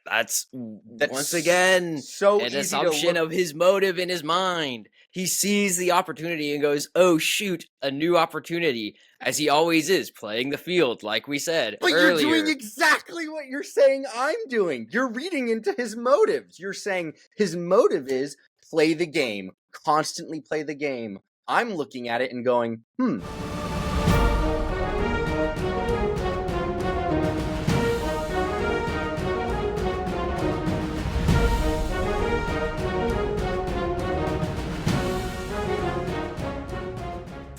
That's That's once again so an easy assumption of his motive in his mind. He sees the opportunity and goes, "Oh shoot, a new opportunity," as he always is, playing the field, like we said But earlier. you're doing exactly what you're saying I'm doing. You're reading into his motives. You're saying his motive is play the game, constantly play the game. I'm looking at it and going,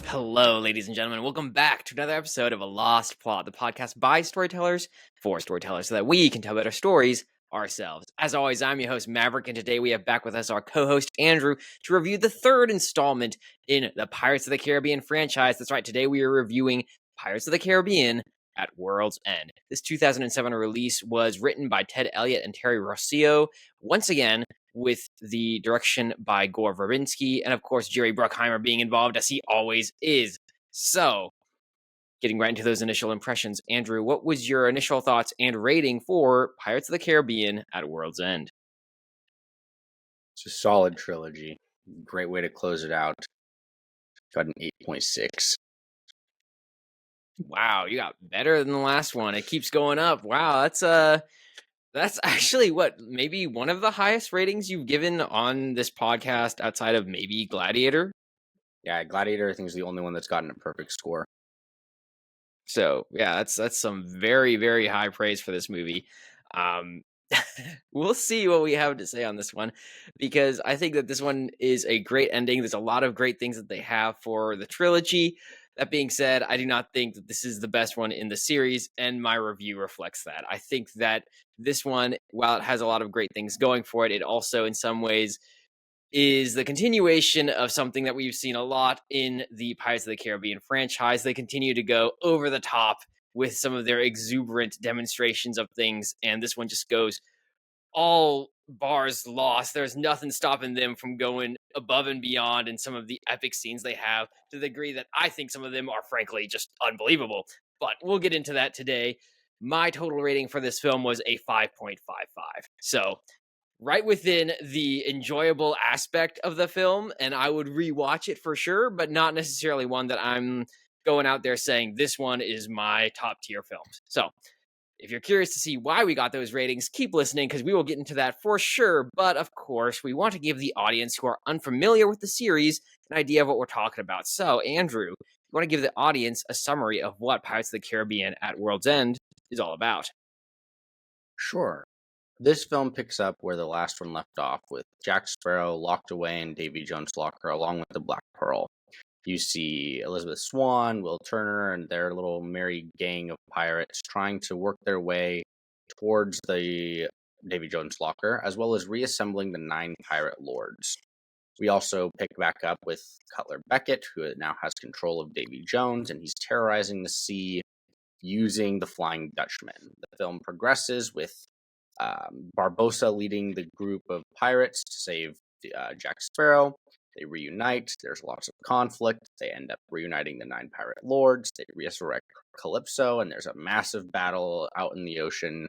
Hello, ladies and gentlemen. Welcome back to another episode of A Lost Plot, the podcast by storytellers for storytellers, so that we can tell better stories ourselves. As always, I'm your host, Maverick, and today we have back with us our co-host, Andrew, to review the third installment in the Pirates of the Caribbean franchise. That's right, today we are reviewing Pirates of the Caribbean at World's End. This 2007 release was written by Ted Elliott and Terry Rossio, once again with the direction by Gore Verbinski, and of course Jerry Bruckheimer being involved, as he always is. So, getting right into those initial impressions, Andrew, what was your initial thoughts and rating for Pirates of the Caribbean at World's End? It's a solid trilogy. Great way to close it out. Got an 8.6. Wow, you got better than the last one. It keeps going up. Wow, that's actually maybe one of the highest ratings you've given on this podcast outside of maybe Gladiator. Yeah, Gladiator I think is the only one that's gotten a perfect score. So yeah, that's some very, very high praise for this movie. We'll see what we have to say on this one, because I think that this one is a great ending. There's a lot of great things that they have for the trilogy. That being said, I do not think that this is the best one in the series, and my review reflects that. I think that this one, while it has a lot of great things going for it, it also in some ways is the continuation of something that we've seen a lot in the Pirates of the Caribbean franchise. They continue to go over the top with some of their exuberant demonstrations of things, and this one just goes all bars lost. There's nothing stopping them from going above and beyond in some of the epic scenes they have, to the degree that I think some of them are frankly just unbelievable. But we'll get into that today. My total rating for this film was a 5.55. So right within the enjoyable aspect of the film, and I would rewatch it for sure, but not necessarily one that I'm going out there saying this one is my top tier films. So if you're curious to see why we got those ratings, keep listening, because we will get into that for sure. But of course, we want to give the audience who are unfamiliar with the series an idea of what we're talking about. So, Andrew, you want to give the audience a summary of what Pirates of the Caribbean at World's End is all about? Sure. This film picks up where the last one left off, with Jack Sparrow locked away in Davy Jones' locker along with the Black Pearl. You see Elizabeth Swann, Will Turner, and their little merry gang of pirates trying to work their way towards the Davy Jones' locker, as well as reassembling the 9 pirate lords. We also pick back up with Cutler Beckett, who now has control of Davy Jones, and he's terrorizing the sea using the Flying Dutchman. The film progresses with Barbossa leading the group of pirates to save Jack Sparrow. They reunite. There's lots of conflict. They end up reuniting the 9 pirate lords. They resurrect Calypso, and there's a massive battle out in the ocean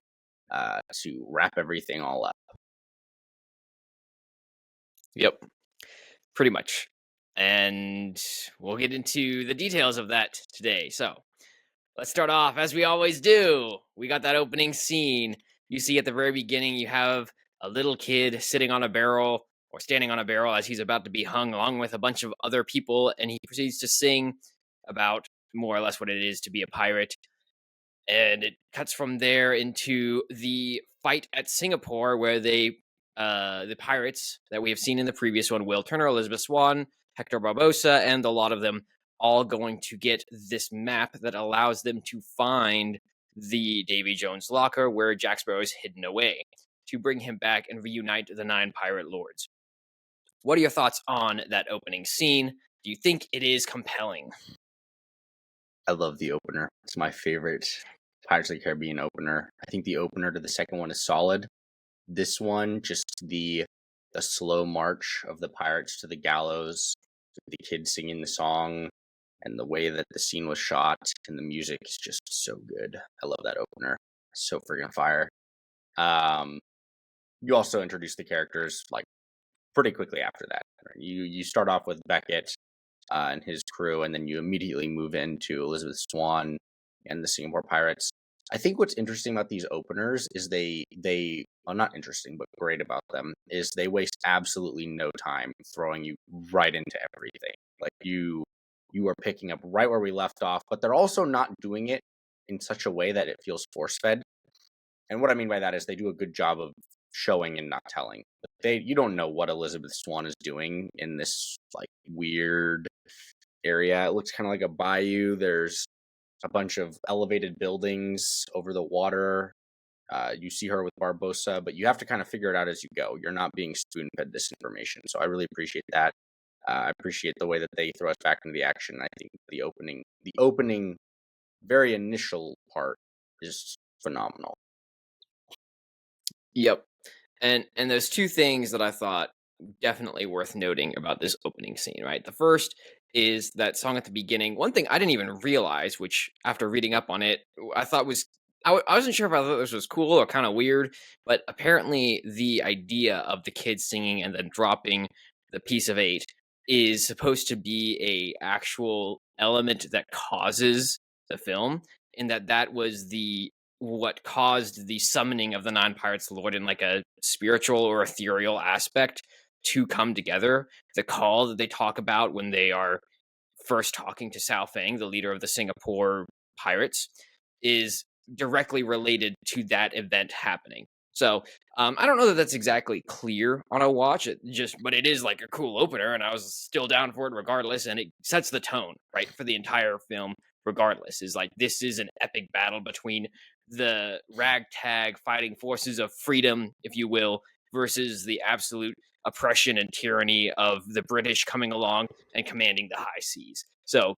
to wrap everything all up. Yep, pretty much. And we'll get into the details of that today. So let's start off as we always do. We got that opening scene. You see at the very beginning, you have a little kid sitting on a barrel, or standing on a barrel as he's about to be hung, along with a bunch of other people, and he proceeds to sing about more or less what it is to be a pirate. And it cuts from there into the fight at Singapore, where the pirates that we have seen in the previous one, Will Turner, Elizabeth Swann, Hector Barbossa, and a lot of them, all going to get this map that allows them to find the Davy Jones locker where Jack Sparrow is hidden away, to bring him back and reunite the 9 pirate lords. What are your thoughts on that opening scene? Do you think it is compelling? I love the opener. It's my favorite Pirates of the Caribbean opener. I think the opener to the second one is solid. This one, just the slow march of the pirates to the gallows, the kids singing the song, and the way that the scene was shot, and the music is just so good. I love that opener. So friggin' fire. Um, you also introduce the characters like pretty quickly after that. Right? You start off with Beckett and his crew, and then you immediately move into Elizabeth Swann and the Singapore Pirates. I think what's interesting about these openers is they well, not interesting, but great about them is they waste absolutely no time throwing you right into everything. Like you are picking up right where we left off, but they're also not doing it in such a way that it feels force fed. And what I mean by that is they do a good job of showing and not telling. You don't know what Elizabeth Swann is doing in this like weird area. It looks kind of like a bayou. There's a bunch of elevated buildings over the water. You see her with Barbosa, but you have to kind of figure it out as you go. You're not being spoon fed this information, so I really appreciate that. I appreciate the way that they throw us back into the action. I think the opening, very initial part is phenomenal. Yep. And there's two things that I thought definitely worth noting about this opening scene, right? The first is that song at the beginning. One thing I didn't even realize, which after reading up on it, I thought was I wasn't sure if I thought this was cool or kind of weird, but apparently the idea of the kids singing and then dropping the piece of eight is supposed to be a actual element that causes the film, and that was the what caused the summoning of the nine pirates lord in like a spiritual or ethereal aspect to come together. The call that they talk about when they are first talking to Sao Fang, the leader of the Singapore pirates, is directly related to that event happening. So I don't know that that's exactly clear on a watch. But it is like a cool opener, and I was still down for it regardless. And it sets the tone right for the entire film. Regardless, is like this is an epic battle between the ragtag fighting forces of freedom, if you will, versus the absolute oppression and tyranny of the British coming along and commanding the high seas. So,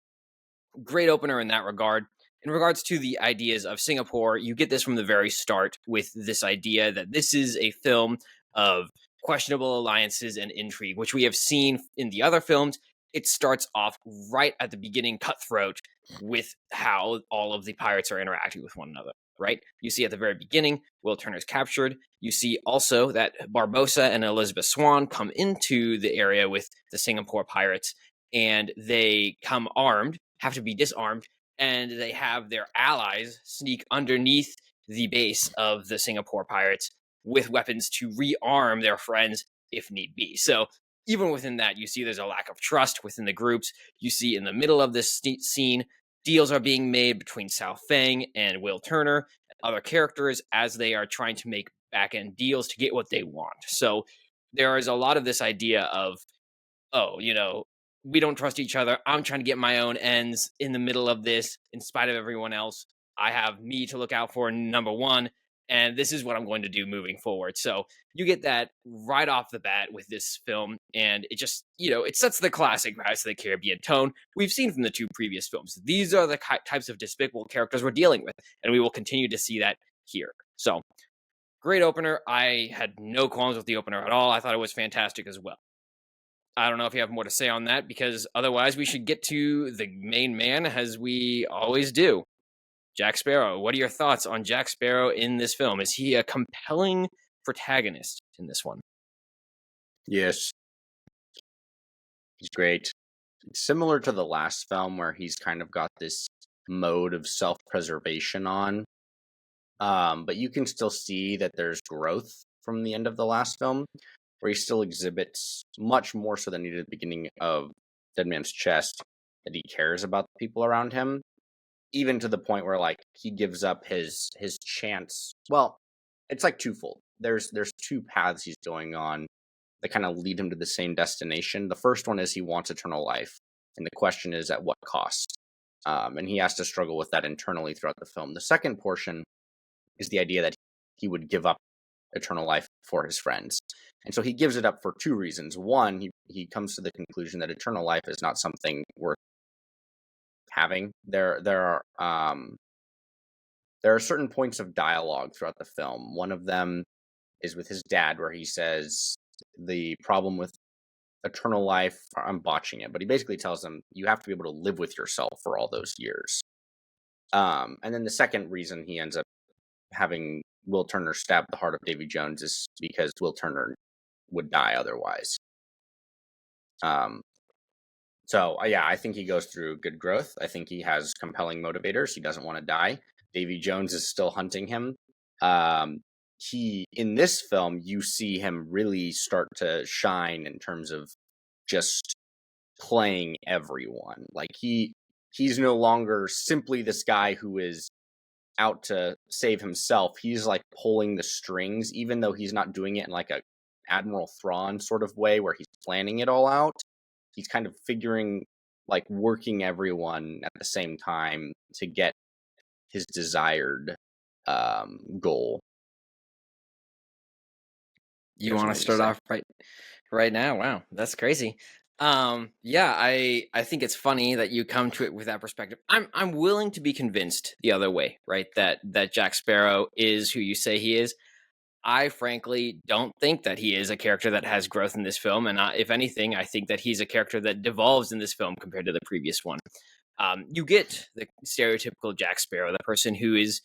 great opener in that regard. In regards to the ideas of Singapore, you get this from the very start with this idea that this is a film of questionable alliances and intrigue, which we have seen in the other films. It starts off right at the beginning, cutthroat, with how all of the pirates are interacting with one another, right? You see at the very beginning, Will Turner's captured. You see also that Barbosa and Elizabeth Swann come into the area with the Singapore pirates, and they come armed, have to be disarmed, and they have their allies sneak underneath the base of the Singapore pirates with weapons to rearm their friends if need be. So even within that, you see there's a lack of trust within the groups. You see in the middle of this scene, deals are being made between Sao Fang and Will Turner and other characters as they are trying to make back end deals to get what they want. So there is a lot of this idea of, oh, we don't trust each other. I'm trying to get my own ends in the middle of this in spite of everyone else. I have me to look out for, number one, and this is what I'm going to do moving forward. So you get that right off the bat with this film, and it just, it sets the classic Pirates of the Caribbean tone we've seen from the two previous films. These are the types of despicable characters we're dealing with, and we will continue to see that here. So, great opener. I had no qualms with the opener at all. I thought it was fantastic as well. I don't know if you have more to say on that, because otherwise we should get to the main man, as we always do. Jack Sparrow. What are your thoughts on Jack Sparrow in this film? Is he a compelling protagonist in this one? Yes, he's great. It's similar to the last film where he's kind of got this mode of self-preservation on. But you can still see that there's growth from the end of the last film, where he still exhibits much more so than he did at the beginning of Dead Man's Chest, that he cares about the people around him, even to the point where like he gives up his chance. Well, it's like twofold. There's two paths he's going on that kind of lead him to the same destination. The first one is he wants eternal life, and the question is at what cost. And he has to struggle with that internally throughout the film. The second portion is the idea that he would give up eternal life for his friends. And so he gives it up for two reasons. One, he comes to the conclusion that eternal life is not something worth having. There are certain points of dialogue throughout the film. One of them is with his dad, where he says the problem with eternal life, I'm botching it, but he basically tells him you have to be able to live with yourself for all those years. And then the second reason he ends up having Will Turner stabbed the heart of Davy Jones is because Will Turner would die otherwise. So yeah, I think he goes through good growth. I think he has compelling motivators. He doesn't want to die. Davy Jones is still hunting him. He in this film, you see him really start to shine in terms of just playing everyone. Like he's no longer simply this guy who is out to save himself. He's like pulling the strings, even though he's not doing it in like a Admiral Thrawn sort of way where he's planning it all out. He's kind of figuring, like, working everyone at the same time to get his desired goal. You want to start off right now? Wow, that's crazy. Yeah, I think it's funny that you come to it with that perspective. I'm willing to be convinced the other way, right? That Jack Sparrow is who you say he is. I frankly don't think that he is a character that has growth in this film, and if anything, I think that he's a character that devolves in this film compared to the previous one. You get the stereotypical Jack Sparrow, the person who is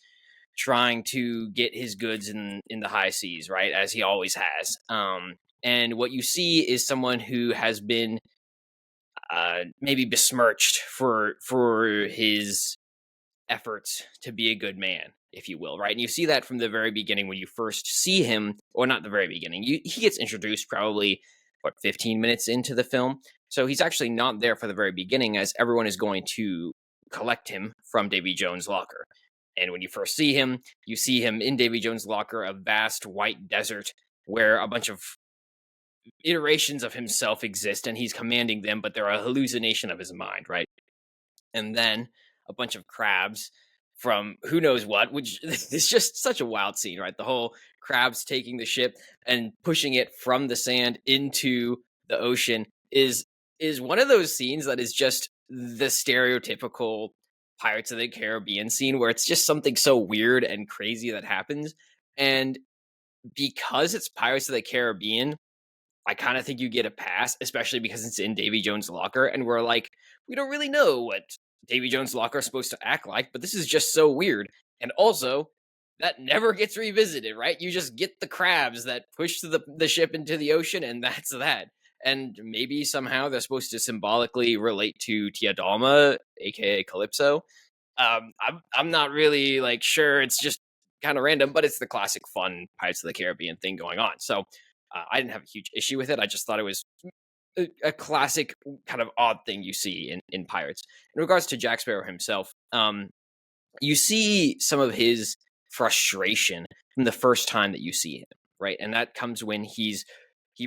trying to get his goods in the high seas, right, as he always has. And what you see is someone who has been maybe besmirched for his efforts to be a good man, if you will, right? And you see that from the very beginning when you first see him, or not the very beginning. He gets introduced probably 15 minutes into the film, so he's actually not there for the very beginning, as everyone is going to collect him from Davy Jones' locker. And when you first see him, you see him in Davy Jones' locker, a vast white desert where a bunch of iterations of himself exist, and he's commanding them, but they're a hallucination of his mind, right? And then a bunch of crabs from who knows what, which is just such a wild scene, right? The whole crabs taking the ship and pushing it from the sand into the ocean is one of those scenes that is just the stereotypical Pirates of the Caribbean scene where it's just something so weird and crazy that happens. And because it's Pirates of the Caribbean, I kind of think you get a pass, especially because it's in Davy Jones' locker, and we're like, we don't really know what Davy Jones' locker is supposed to act like, but this is just so weird. And also, that never gets revisited, right? You just get the crabs that push the ship into the ocean, and that's that. And maybe somehow they're supposed to symbolically relate to Tia Dalma, aka Calypso. I'm not really like sure. It's just kind of random, but it's the classic fun Pirates of the Caribbean thing going on. So I didn't have a huge issue with it. I just thought it was a classic kind of odd thing you see in Pirates. In regards to Jack Sparrow himself, you see some of his frustration from the first time that you see him, right? And that comes when he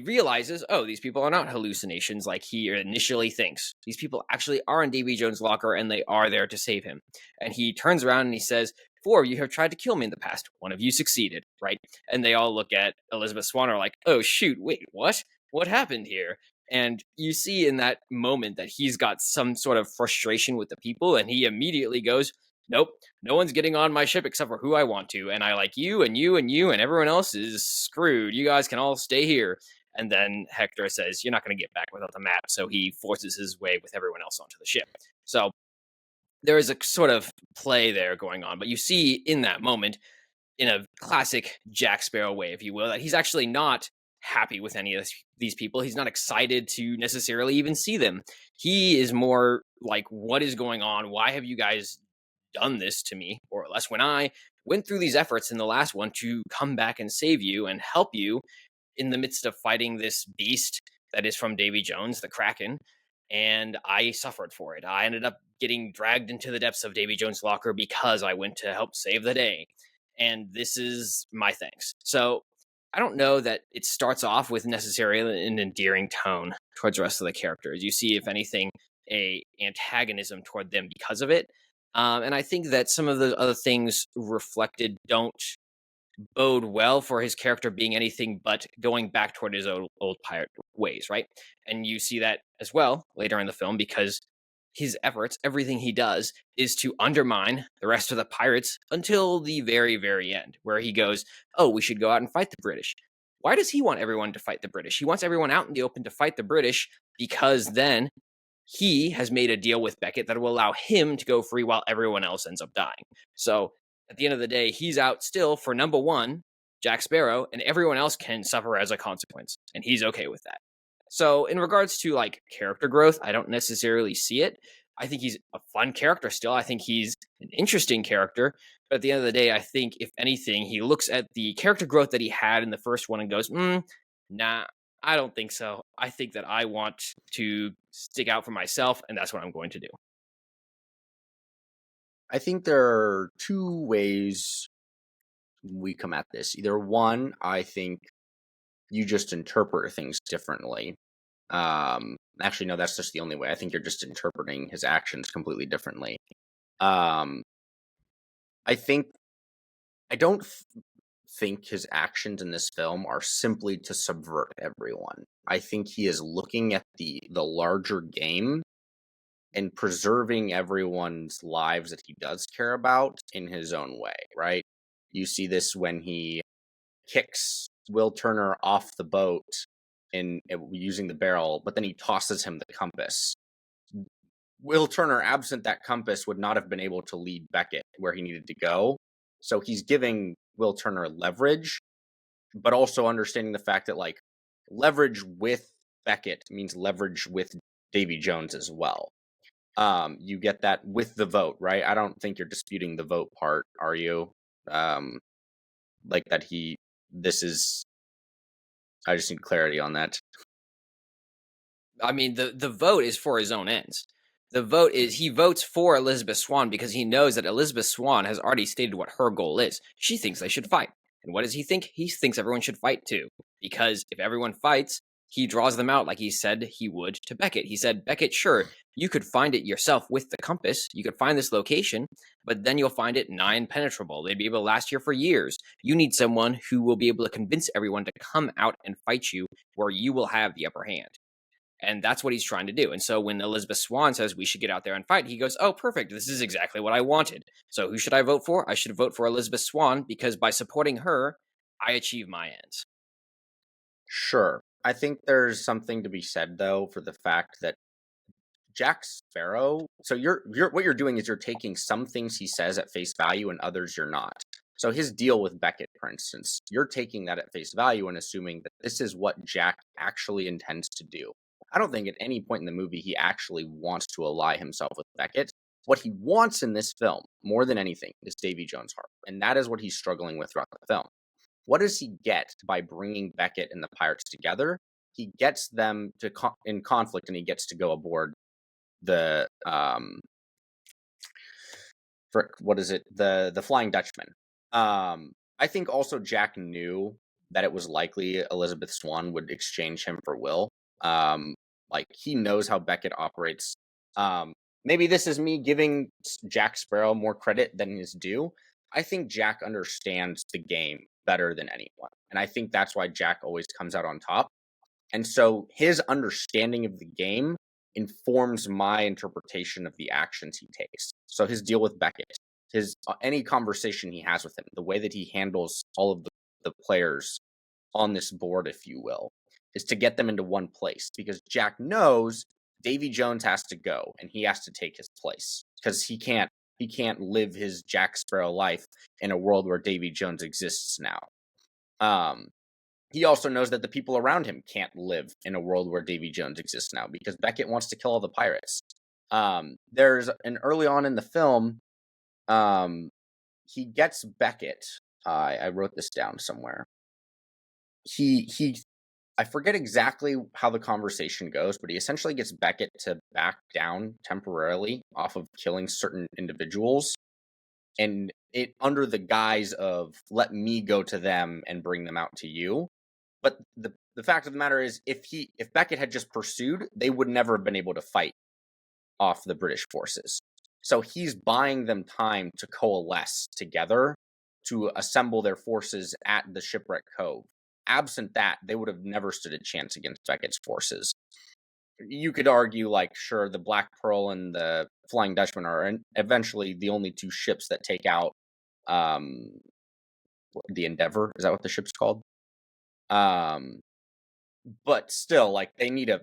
realizes, oh, these people are not hallucinations like he initially thinks. These people actually are in Davy Jones' locker, and they are there to save him. And he turns around and he says, 4 of you have tried to kill me in the past. 1 of you succeeded, right? And they all look at Elizabeth Swann are like, oh, shoot, wait, what? What happened here? And you see in that moment that he's got some sort of frustration with the people, and he immediately goes, nope, no one's getting on my ship except for who I want to. And I like you and you and you, and everyone else is screwed. You guys can all stay here. And then Hector says, you're not going to get back without the map. So he forces his way with everyone else onto the ship. So there is a sort of play there going on. But you see in that moment, in a classic Jack Sparrow way, if you will, that he's actually not happy with any of these people. He's not excited to necessarily even see them. He is more like, what is going on? Why have you guys done this to me? Or less, when I went through these efforts in the last one to come back and save you and help you in the midst of fighting this beast that is from Davy Jones, the Kraken, and I suffered for it. I ended up getting dragged into the depths of Davy Jones' locker because I went to help save the day. And this is my thanks. So I don't know that it starts off with necessarily an endearing tone towards the rest of the characters. You see, if anything, a antagonism toward them because of it. And I think that some of the other things reflected don't bode well for his character being anything but going back toward his old pirate ways, right? And you see that as well later in the film because his efforts, everything he does, is to undermine the rest of the pirates until the very, very end, where he goes, oh, we should go out and fight the British. Why does he want everyone to fight the British? He wants everyone out in the open to fight the British because then he has made a deal with Beckett that will allow him to go free while everyone else ends up dying. So At the end of the day, he's out still for number one, Jack Sparrow, and everyone else can suffer as a consequence, and he's okay with that. So, in regards to like character growth, I don't necessarily see it. I think he's a fun character still. I think he's an interesting character. But at the end of the day, I think if anything, he looks at the character growth that he had in the first one and goes, nah, I don't think so. I think that I want to stick out for myself, and that's what I'm going to do. I think there are two ways we come at this. Either one, I think you just interpret things differently. Actually, no, that's just the only way. I think you're just interpreting his actions completely differently. I don't think his actions in this film are simply to subvert everyone. I think he is looking at the larger game and preserving everyone's lives that he does care about in his own way, right? You see this when he kicks Will Turner off the boat in using the barrel, but then he tosses him the compass. Will Turner, absent that compass, would not have been able to lead Beckett where he needed to go. So he's giving Will Turner leverage, but also understanding the fact that like leverage with Beckett means leverage with Davy Jones as well. You get that with the vote, right? I don't think you're disputing the vote part, are you? Like that I just need clarity on that. I mean, the vote is for his own ends. The vote is he votes for Elizabeth Swann because he knows that Elizabeth Swann has already stated what her goal is. She thinks they should fight. And what does he think? He thinks everyone should fight too. Because if everyone fights, he draws them out like he said he would to Beckett. He said, Beckett, sure, you could find it yourself with the compass. You could find this location, but then you'll find it nigh impenetrable. They'd be able to last here for years. You need someone who will be able to convince everyone to come out and fight you where you will have the upper hand. And that's what he's trying to do. And so when Elizabeth Swann says we should get out there and fight, he goes, oh, perfect. This is exactly what I wanted. So who should I vote for? I should vote for Elizabeth Swann because by supporting her, I achieve my ends. Sure. I think there's something to be said, though, for the fact that Jack Sparrow. So you're what you're doing is you're taking some things he says at face value and others you're not. So his deal with Beckett, for instance, you're taking that at face value and assuming that this is what Jack actually intends to do. I don't think at any point in the movie he actually wants to ally himself with Beckett. What he wants in this film, more than anything, is Davy Jones' heart. And that is what he's struggling with throughout the film. What does he get by bringing Beckett and the pirates together? He gets them to in conflict, and he gets to go aboard the the Flying Dutchman. I think also Jack knew that it was likely Elizabeth Swann would exchange him for Will. Like he knows how Beckett operates. Maybe this is me giving Jack Sparrow more credit than is due. I think Jack understands the game better than anyone. And I think that's why Jack always comes out on top. And so his understanding of the game informs my interpretation of the actions he takes. So his deal with Beckett, his any conversation he has with him, the way that he handles all of the players on this board, if you will, is to get them into one place because Jack knows Davy Jones has to go and he has to take his place because he can't live his Jack Sparrow life in a world where Davy Jones exists now. He also knows that the people around him can't live in a world where Davy Jones exists now because Beckett wants to kill all the pirates. There's an early on in the film, he gets Beckett. I wrote this down somewhere. I forget exactly how the conversation goes, but he essentially gets Beckett to back down temporarily off of killing certain individuals, and it under the guise of let me go to them and bring them out to you. But the fact of the matter is, if Beckett had just pursued, they would never have been able to fight off the British forces. So he's buying them time to coalesce together to assemble their forces at the Shipwreck Cove. Absent that, they would have never stood a chance against Beckett's forces. You could argue, like, sure, the Black Pearl and the Flying Dutchman are eventually the only two ships that take out the Endeavor. Is that what the ship's called? But still, like, they need a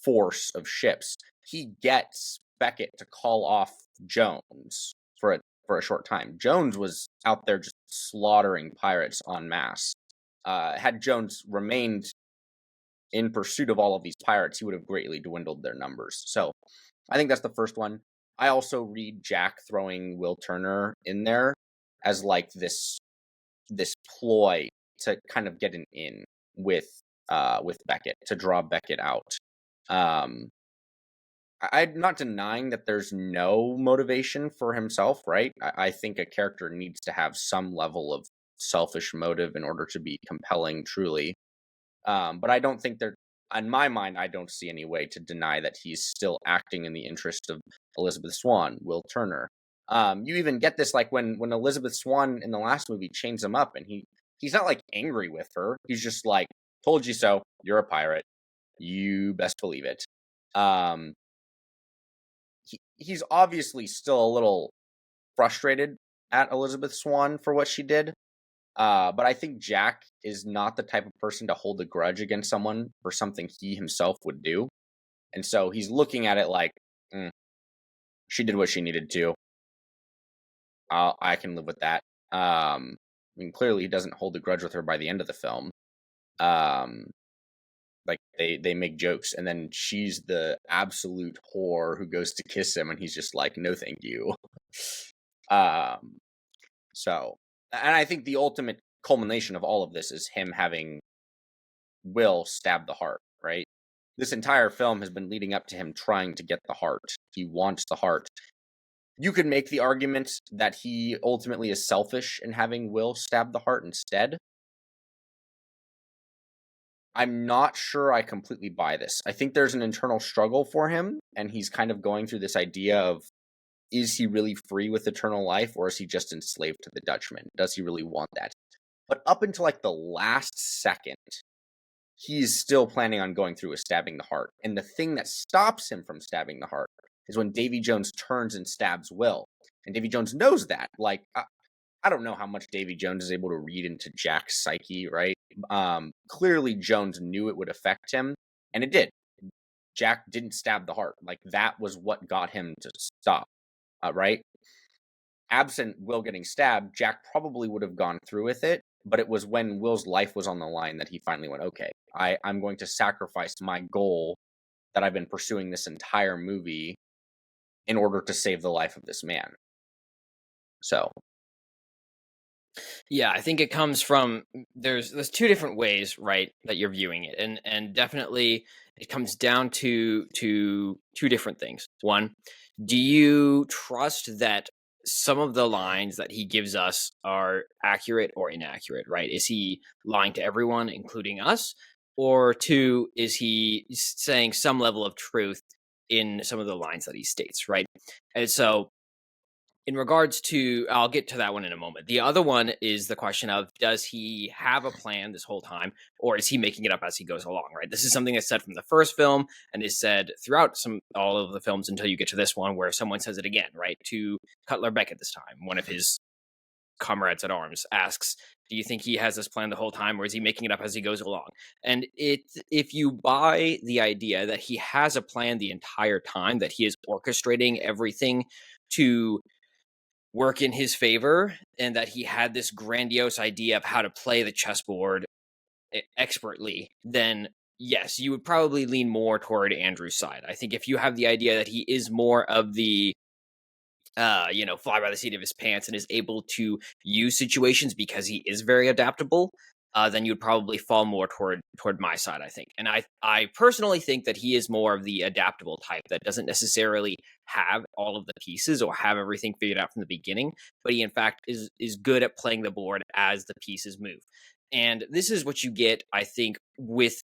force of ships. He gets Beckett to call off Jones for for a short time. Jones was out there just slaughtering pirates en masse. Had Jones remained in pursuit of all of these pirates, he would have greatly dwindled their numbers. So I think that's the first one. I also read Jack throwing Will Turner in there as like this ploy to kind of get an in with Beckett, to draw Beckett out. I'm not denying that there's no motivation for himself, right? I think a character needs to have some level of selfish motive in order to be compelling, truly. But I don't think in my mind, I don't see any way to deny that he's still acting in the interest of Elizabeth Swann, Will Turner. You even get this like when Elizabeth Swann in the last movie chains him up, and he's not like angry with her. He's just like, "Told you so. You're a pirate. You best believe it." He's obviously still a little frustrated at Elizabeth Swann for what she did. But I think Jack is not the type of person to hold a grudge against someone for something he himself would do. And so he's looking at it like, she did what she needed to. I can live with that. I mean, clearly he doesn't hold a grudge with her by the end of the film. Like they make jokes, and then she's the absolute whore who goes to kiss him, and he's just like, no, thank you. So, and I think the ultimate culmination of all of this is him having Will stab the heart, right? This entire film has been leading up to him trying to get the heart. He wants the heart. You could make the argument that he ultimately is selfish in having Will stab the heart instead. I'm not sure I completely buy this. I think there's an internal struggle for him, and he's kind of going through this idea of, is he really free with eternal life, or is he just enslaved to the Dutchman? Does he really want that? But up until like the last second, he's still planning on going through with stabbing the heart. And the thing that stops him from stabbing the heart is when Davy Jones turns and stabs Will. And Davy Jones knows that. Like, I don't know how much Davy Jones is able to read into Jack's psyche, right? Clearly Jones knew it would affect him, and it did. Jack didn't stab the heart. Like, that was what got him to stop, right? Absent Will getting stabbed, Jack probably would have gone through with it, but it was when Will's life was on the line that he finally went, okay, I'm going to sacrifice my goal that I've been pursuing this entire movie in order to save the life of this man. So, yeah, I think it comes from there's two different ways, right, that you're viewing it, and definitely it comes down to two different things. One, do you trust that some of the lines that he gives us are accurate or inaccurate, right? Is he lying to everyone, including us? Or two, is he saying some level of truth in some of the lines that he states, right? And so in regards to, I'll get to that one in a moment. The other one is the question of, does he have a plan this whole time, or is he making it up as he goes along, right? This is something that's said from the first film and is said throughout all of the films until you get to this one where someone says it again, right? To Cutler Beckett this time, one of his comrades at arms asks, do you think he has this plan the whole time, or is he making it up as he goes along? And if you buy the idea that he has a plan the entire time, that he is orchestrating everything to work in his favor, and that he had this grandiose idea of how to play the chessboard expertly, then yes, you would probably lean more toward Andrew's side. I think if you have the idea that he is more of the fly by the seat of his pants and is able to use situations because he is very adaptable, then you'd probably fall more toward my side, I think. And I personally think that he is more of the adaptable type that doesn't necessarily have all of the pieces or have everything figured out from the beginning, but he in fact is good at playing the board as the pieces move. And this is what you get, I think, with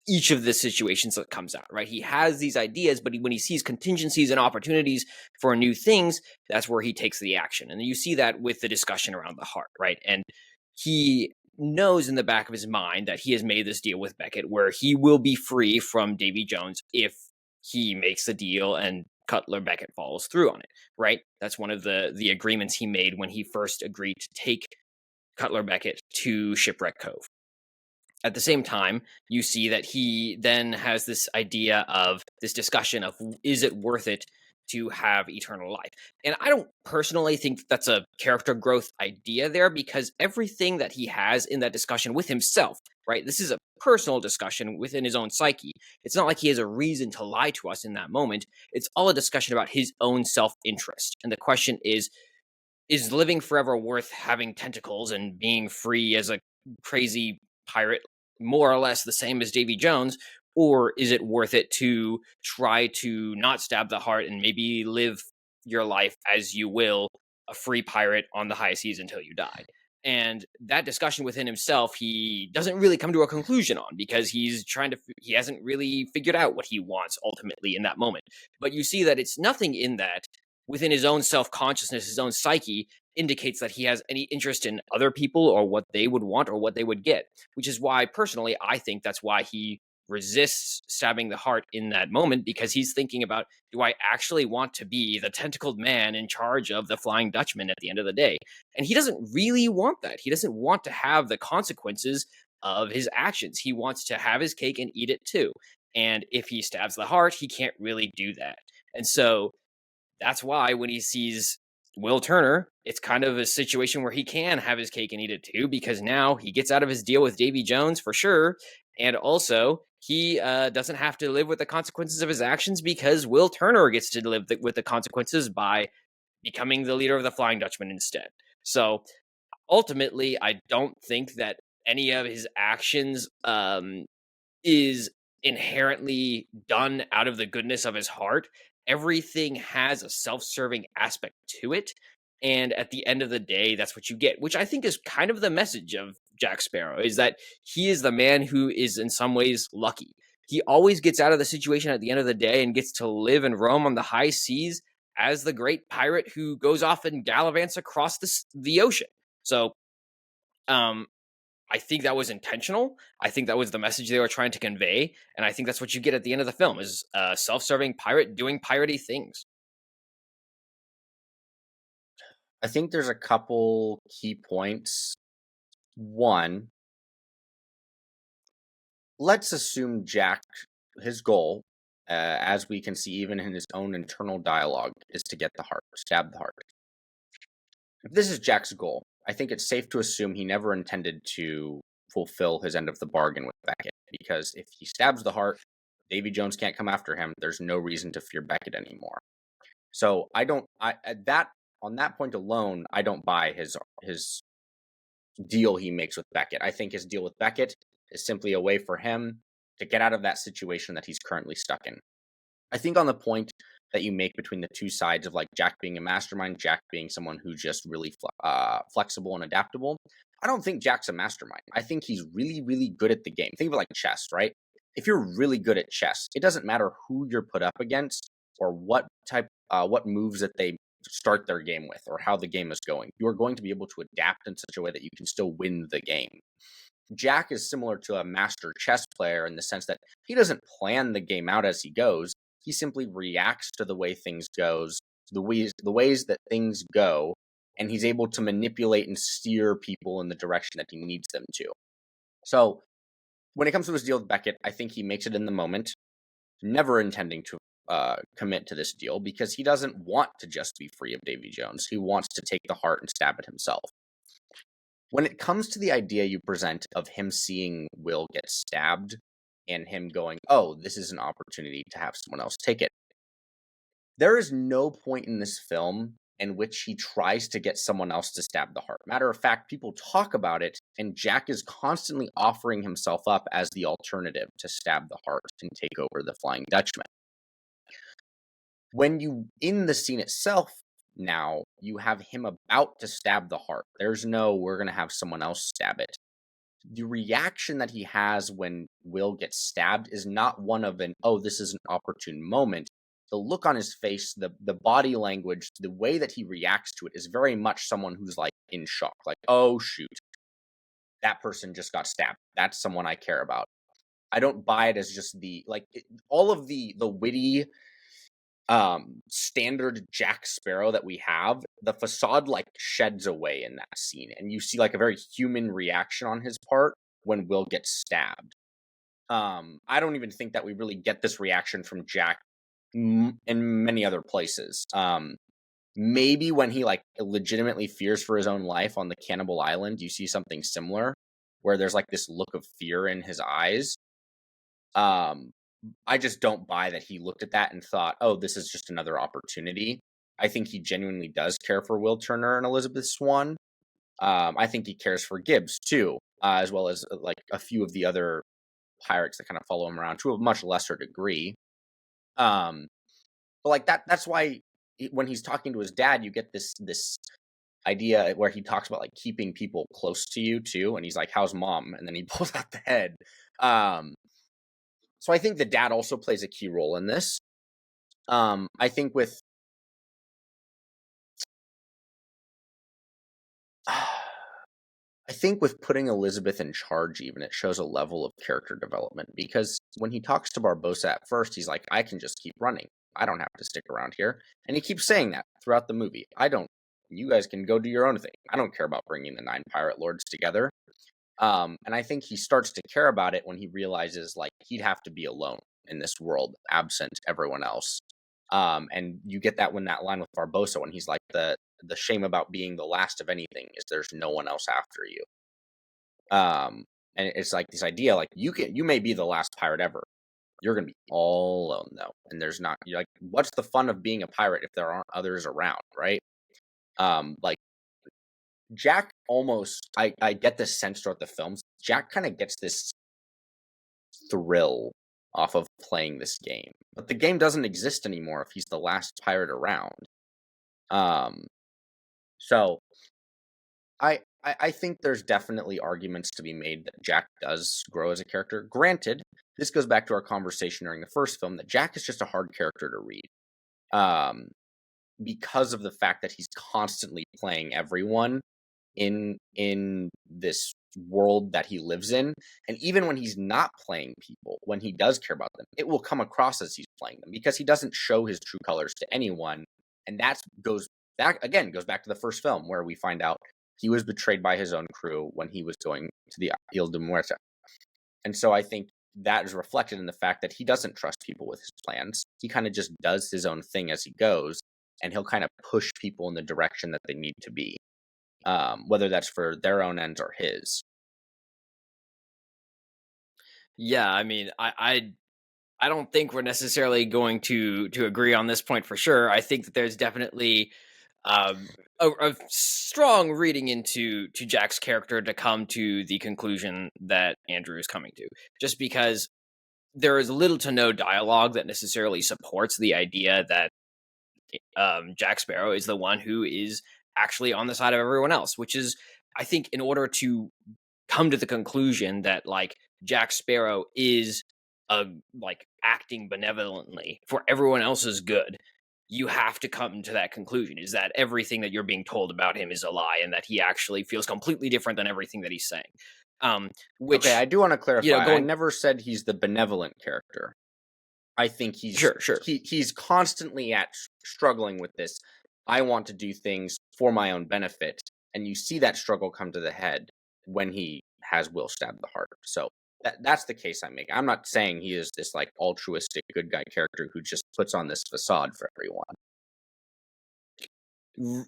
each of the situations that comes out, right? He has these ideas, but when he sees contingencies and opportunities for new things, that's where he takes the action. And you see that with the discussion around the heart, right? And he knows in the back of his mind that he has made this deal with Beckett where he will be free from Davy Jones if he makes the deal and Cutler Beckett follows through on it, right? That's one of the agreements he made when he first agreed to take Cutler Beckett to Shipwreck Cove. At the same time, you see that he then has this idea of this discussion of, is it worth it to have eternal life. And I don't personally think that's a character growth idea there, because everything that he has in that discussion with himself, right? This is a personal discussion within his own psyche. It's not like he has a reason to lie to us in that moment. It's all a discussion about his own self-interest. And the question is living forever worth having tentacles and being free as a crazy pirate more or less the same as Davy Jones? Or is it worth it to try to not stab the heart and maybe live your life as you will, a free pirate on the high seas until you die? And that discussion within himself, he doesn't really come to a conclusion on, because he hasn't really figured out what he wants ultimately in that moment. But you see that it's nothing in that within his own self-consciousness, his own psyche, indicates that he has any interest in other people or what they would want or what they would get, which is why personally I think that's why he resists stabbing the heart in that moment, because he's thinking about, do I actually want to be the tentacled man in charge of the Flying Dutchman at the end of the day? And he doesn't really want that. He doesn't want to have the consequences of his actions. He wants to have his cake and eat it too. And if he stabs the heart, he can't really do that. And so that's why when he sees Will Turner, it's kind of a situation where he can have his cake and eat it too, because now he gets out of his deal with Davy Jones for sure. And also, he doesn't have to live with the consequences of his actions, because Will Turner gets to live with the consequences by becoming the leader of the Flying Dutchman instead. So ultimately, I don't think that any of his actions is inherently done out of the goodness of his heart. Everything has a self-serving aspect to it. And at the end of the day, that's what you get, which I think is kind of the message of Jack Sparrow, is that he is the man who is in some ways lucky. He always gets out of the situation at the end of the day and gets to live and roam on the high seas as the great pirate who goes off and gallivants across the ocean. So, I think that was intentional. I think that was the message they were trying to convey. And I think that's what you get at the end of the film, is a self-serving pirate doing piratey things. I think there's a couple key points. One, let's assume Jack, his goal, as we can see even in his own internal dialogue, is to get the heart, stab the heart. If this is Jack's goal, I think it's safe to assume he never intended to fulfill his end of the bargain with Beckett, because if he stabs the heart, Davy Jones can't come after him. There's no reason to fear Beckett anymore. So on that point alone, I don't buy his deal he makes with Beckett. I think his deal with Beckett is simply a way for him to get out of that situation that he's currently stuck in. I think on the point that you make between the two sides of like Jack being a mastermind, Jack being someone who's just really flexible and adaptable, I don't think Jack's a mastermind. I think he's really, really good at the game. Think of it like chess, right? If you're really good at chess, it doesn't matter who you're put up against or what moves that they start their game with or how the game is going. You are going to be able to adapt in such a way that you can still win the game. Jack is similar to a master chess player in the sense that he doesn't plan the game out as he goes. He simply reacts to the way things goes, the ways that things go, and he's able to manipulate and steer people in the direction that he needs them to. So when it comes to his deal with Beckett, I think he makes it in the moment, never intending to commit to this deal, because he doesn't want to just be free of Davy Jones. He wants to take the heart and stab it himself. When it comes to the idea you present of him seeing Will get stabbed and him going, oh, this is an opportunity to have someone else take it, there is no point in this film in which he tries to get someone else to stab the heart. Matter of fact, people talk about it, and Jack is constantly offering himself up as the alternative to stab the heart and take over the Flying Dutchman. When you, in the scene itself, now you have him about to stab the heart. There's no, we're going to have someone else stab it. The reaction that he has when Will gets stabbed is not one of an, oh, this is an opportune moment. The look on his face, the body language, the way that he reacts to it is very much someone who's like in shock. Like, oh, shoot, that person just got stabbed. That's someone I care about. I don't buy it as just all of the witty, standard Jack Sparrow that we have. The facade like sheds away in that scene, and you see like a very human reaction on his part when Will gets stabbed. I don't even think that we really get this reaction from Jack in many other places. Maybe when he like legitimately fears for his own life on the Cannibal Island, you see something similar where there's like this look of fear in his eyes. I just don't buy that he looked at that and thought, "Oh, this is just another opportunity." I think he genuinely does care for Will Turner and Elizabeth Swann. I think he cares for Gibbs too, as well as like a few of the other pirates that kind of follow him around to a much lesser degree. Um, but like that's why when he's talking to his dad, you get this idea where he talks about like keeping people close to you too, and he's like, "How's mom?" And then he pulls out the head. So I think the dad also plays a key role in this. I think with I think with putting Elizabeth in charge, even it shows a level of character development because when he talks to Barbossa at first, he's like, "I can just keep running. I don't have to stick around here," and he keeps saying that throughout the movie. I don't. You guys can go do your own thing. I don't care about bringing the 9 pirate lords together. And I think he starts to care about it when he realizes like he'd have to be alone in this world, absent everyone else. And you get that when that line with Barbossa when he's like the shame about being the last of anything is there's no one else after you. And it's like this idea like you may be the last pirate ever. You're gonna be all alone though, and there's not. You're like, what's the fun of being a pirate if there aren't others around, right? Like Jack almost I get this sense throughout the films. Jack kind of gets this thrill off of playing this game. But the game doesn't exist anymore if he's the last pirate around. Um so I think there's definitely arguments to be made that Jack does grow as a character. Granted, this goes back to our conversation during the first film that Jack is just a hard character to read. Um because of the fact that he's constantly playing everyone in this world that he lives in, and even when he's not playing people, when he does care about them, it will come across as he's playing them because he doesn't show his true colors to anyone. And goes back to the first film where we find out he was betrayed by his own crew when he was going to the Ile de Muerta. And so I think that is reflected in the fact that he doesn't trust people with his plans. He kind of just does his own thing as he goes, and he'll kind of push people in the direction that they need to be, whether that's for their own ends or his. Yeah, I mean, I don't think we're necessarily going to agree on this point for sure. I think that there's definitely a strong reading into Jack's character to come to the conclusion that Andrew is coming to, just because there is little to no dialogue that necessarily supports the idea that Jack Sparrow is the one who is actually on the side of everyone else, which is, I think, in order to come to the conclusion that like Jack Sparrow is like acting benevolently for everyone else's good, you have to come to that conclusion is that everything that you're being told about him is a lie and that he actually feels completely different than everything that he's saying. Which, okay, I do want to clarify. I going never said he's the benevolent character. I think sure. he's constantly struggling with this. I want to do things for my own benefit, and you see that struggle come to the head when he has Will stab the heart. So that's the case I'm making. I'm not saying he is this like altruistic good guy character who just puts on this facade for everyone.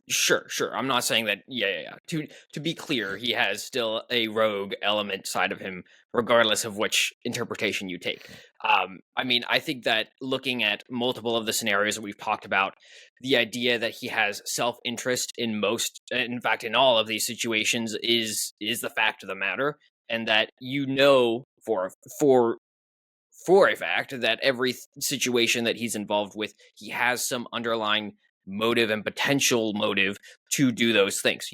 Sure. I'm not saying that. Yeah. To be clear, he has still a rogue element side of him, regardless of which interpretation you take. I mean, I think that looking at multiple of the scenarios that we've talked about, the idea that he has self-interest in most, in fact, in all of these situations, is the fact of the matter, and that for a fact that every situation that he's involved with, he has some underlying motive and potential motive to do those things.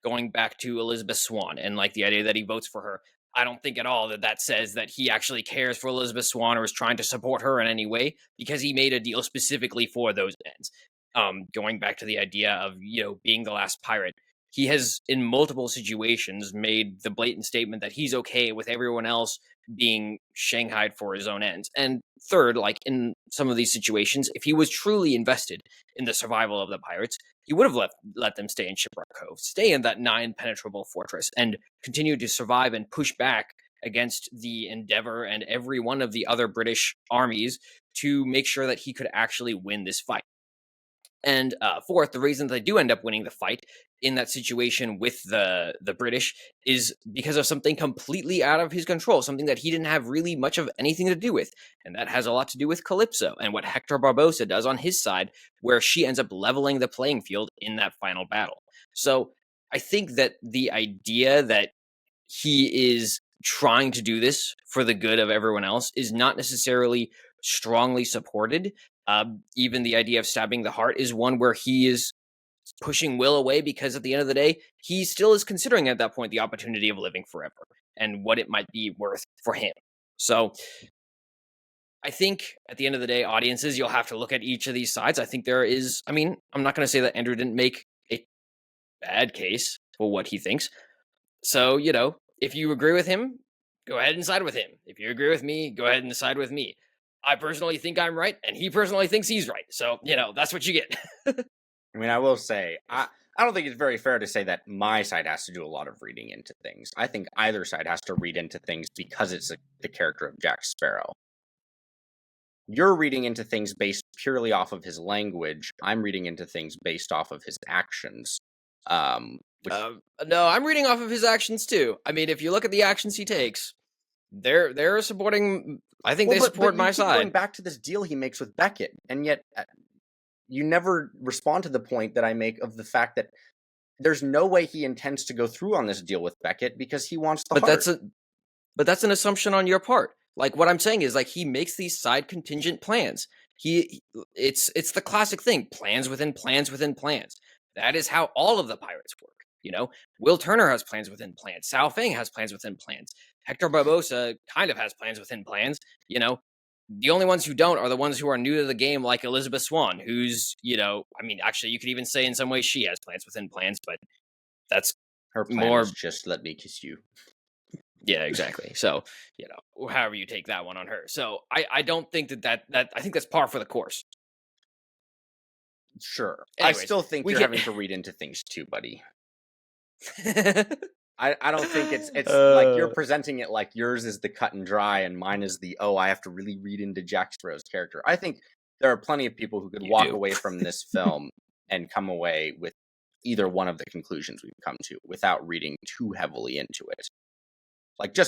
Going back to Elizabeth Swann and like the idea that he votes for her, I don't think at all that says that he actually cares for Elizabeth Swann or is trying to support her in any way, because he made a deal specifically for those ends. Going back to the idea of being the last pirate, he has in multiple situations made the blatant statement that he's okay with everyone else being shanghaied for his own ends. And third, like in some of these situations, if he was truly invested in the survival of the pirates, he would have let them stay in Shipwreck Cove, stay in that 9 penetrable fortress, and continue to survive and push back against the Endeavour and every one of the other British armies to make sure that he could actually win this fight. And fourth, the reason they do end up winning the fight in that situation with the British is because of something completely out of his control, something that he didn't have really much of anything to do with. And that has a lot to do with Calypso and what Hector Barbosa does on his side, where she ends up leveling the playing field in that final battle. So I think that the idea that he is trying to do this for the good of everyone else is not necessarily strongly supported. Even the idea of stabbing the heart is one where he is pushing Will away because at the end of the day, he still is considering at that point the opportunity of living forever and what it might be worth for him. So I think at the end of the day, audiences, you'll have to look at each of these sides. I think there is, I mean, I'm not going to say that Andrew didn't make a bad case for what he thinks. So, if you agree with him, go ahead and side with him. If you agree with me, go ahead and side with me. I personally think I'm right, and he personally thinks he's right. So, that's what you get. I mean, I will say, I don't think it's very fair to say that my side has to do a lot of reading into things. I think either side has to read into things because it's the character of Jack Sparrow. You're reading into things based purely off of his language. I'm reading into things based off of his actions. No, I'm reading off of his actions too. I mean, if you look at the actions he takes, they're supporting. I think they support my side. Going back to this deal he makes with Beckett, and yet you never respond to the point that I make of the fact that there's no way he intends to go through on this deal with Beckett because he wants the heart. But that's an assumption on your part. Like what I'm saying is like he makes these side contingent plans. It's the classic thing: plans within plans within plans. That is how all of the pirates work. Will Turner has plans within plans. Sao Feng has plans within plans. Hector Barbosa kind of has plans within plans. The only ones who don't are the ones who are new to the game, like Elizabeth Swann, who's, actually, you could even say in some ways she has plans within plans, but that's her plan is just let me kiss you. Yeah, exactly. So, however you take that one on her. So I don't think that I think that's par for the course. Sure. Anyways, I still think you're having to read into things too, buddy. I don't think it's like you're presenting it like yours is the cut and dry and mine is the, I have to really read into Jack Sparrow's character. I think there are plenty of people who could walk away from this film and come away with either one of the conclusions we've come to without reading too heavily into it. Like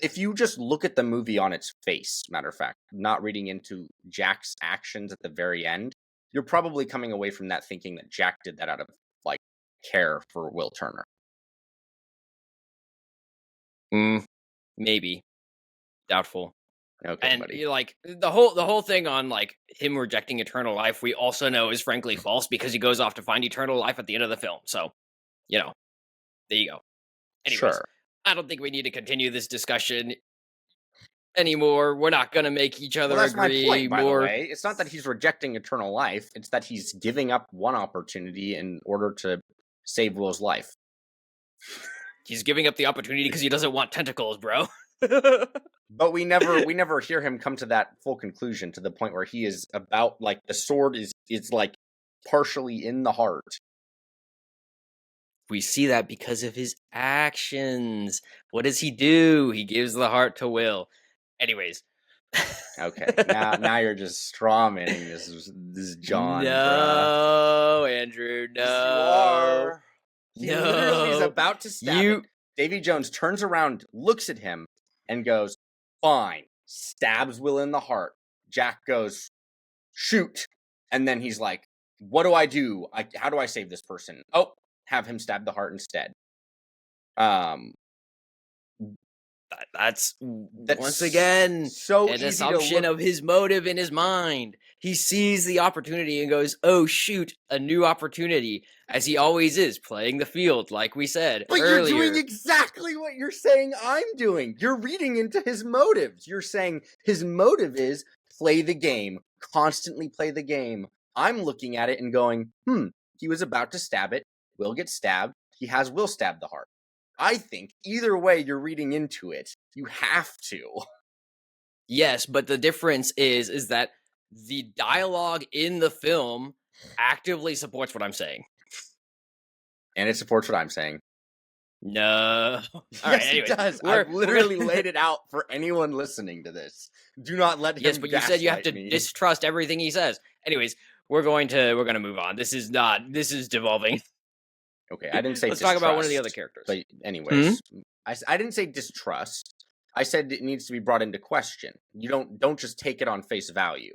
if you just look at the movie on its face, matter of fact, not reading into Jack's actions at the very end, you're probably coming away from that thinking that Jack did that out of like care for Will Turner. Maybe. Doubtful. Okay, and buddy. Like the whole thing on like him rejecting eternal life, we also know is frankly false because he goes off to find eternal life at the end of the film. So, there you go. Anyways, sure. I don't think we need to continue this discussion anymore. We're not going to make each other that's agree my point, by more. The way. It's not that he's rejecting eternal life. It's that he's giving up one opportunity in order to save Will's life. He's giving up the opportunity because he doesn't want tentacles, bro. But we never hear him come to that full conclusion, to the point where he is about, like, the sword is like partially in the heart. We see that because of his actions. What does he do? He gives the heart to Will. Anyways. Okay, now you're just strawmanning this is John. No, bruh. Andrew, no. Yes, you are. He literally is about to stab it. Davy Jones turns around, looks at him, and goes, fine. Stabs Will in the heart. Jack goes, shoot. And then he's like, what do I do? How do I save this person? Oh, have him stab the heart instead. That's once again so an assumption of his motive in his mind. He sees the opportunity and goes, oh shoot, a new opportunity, as he always is, playing the field, like we said earlier. You're doing exactly what you're saying I'm doing. You're reading into his motives. You're saying his motive is play the game, constantly play the game. I'm looking at it and going, he was about to stab it. Will get stabbed. He has Will stab the heart. I think either way you're reading into it, you have to. Yes, but the difference is that the dialogue in the film actively supports what I'm saying. And it supports what I'm saying. No. All right. Yes, he Anyways, does. we're I've literally gonna... laid it out for anyone listening to this. Do not let Yes, him but you said you have gaslight to me. distrust everything he says. Anyways, we're gonna move on. This is devolving. Okay, I didn't say Let's talk about one of the other distrust. characters. But anyways, I didn't say distrust. I said it needs to be brought into question. You don't just take it on face value.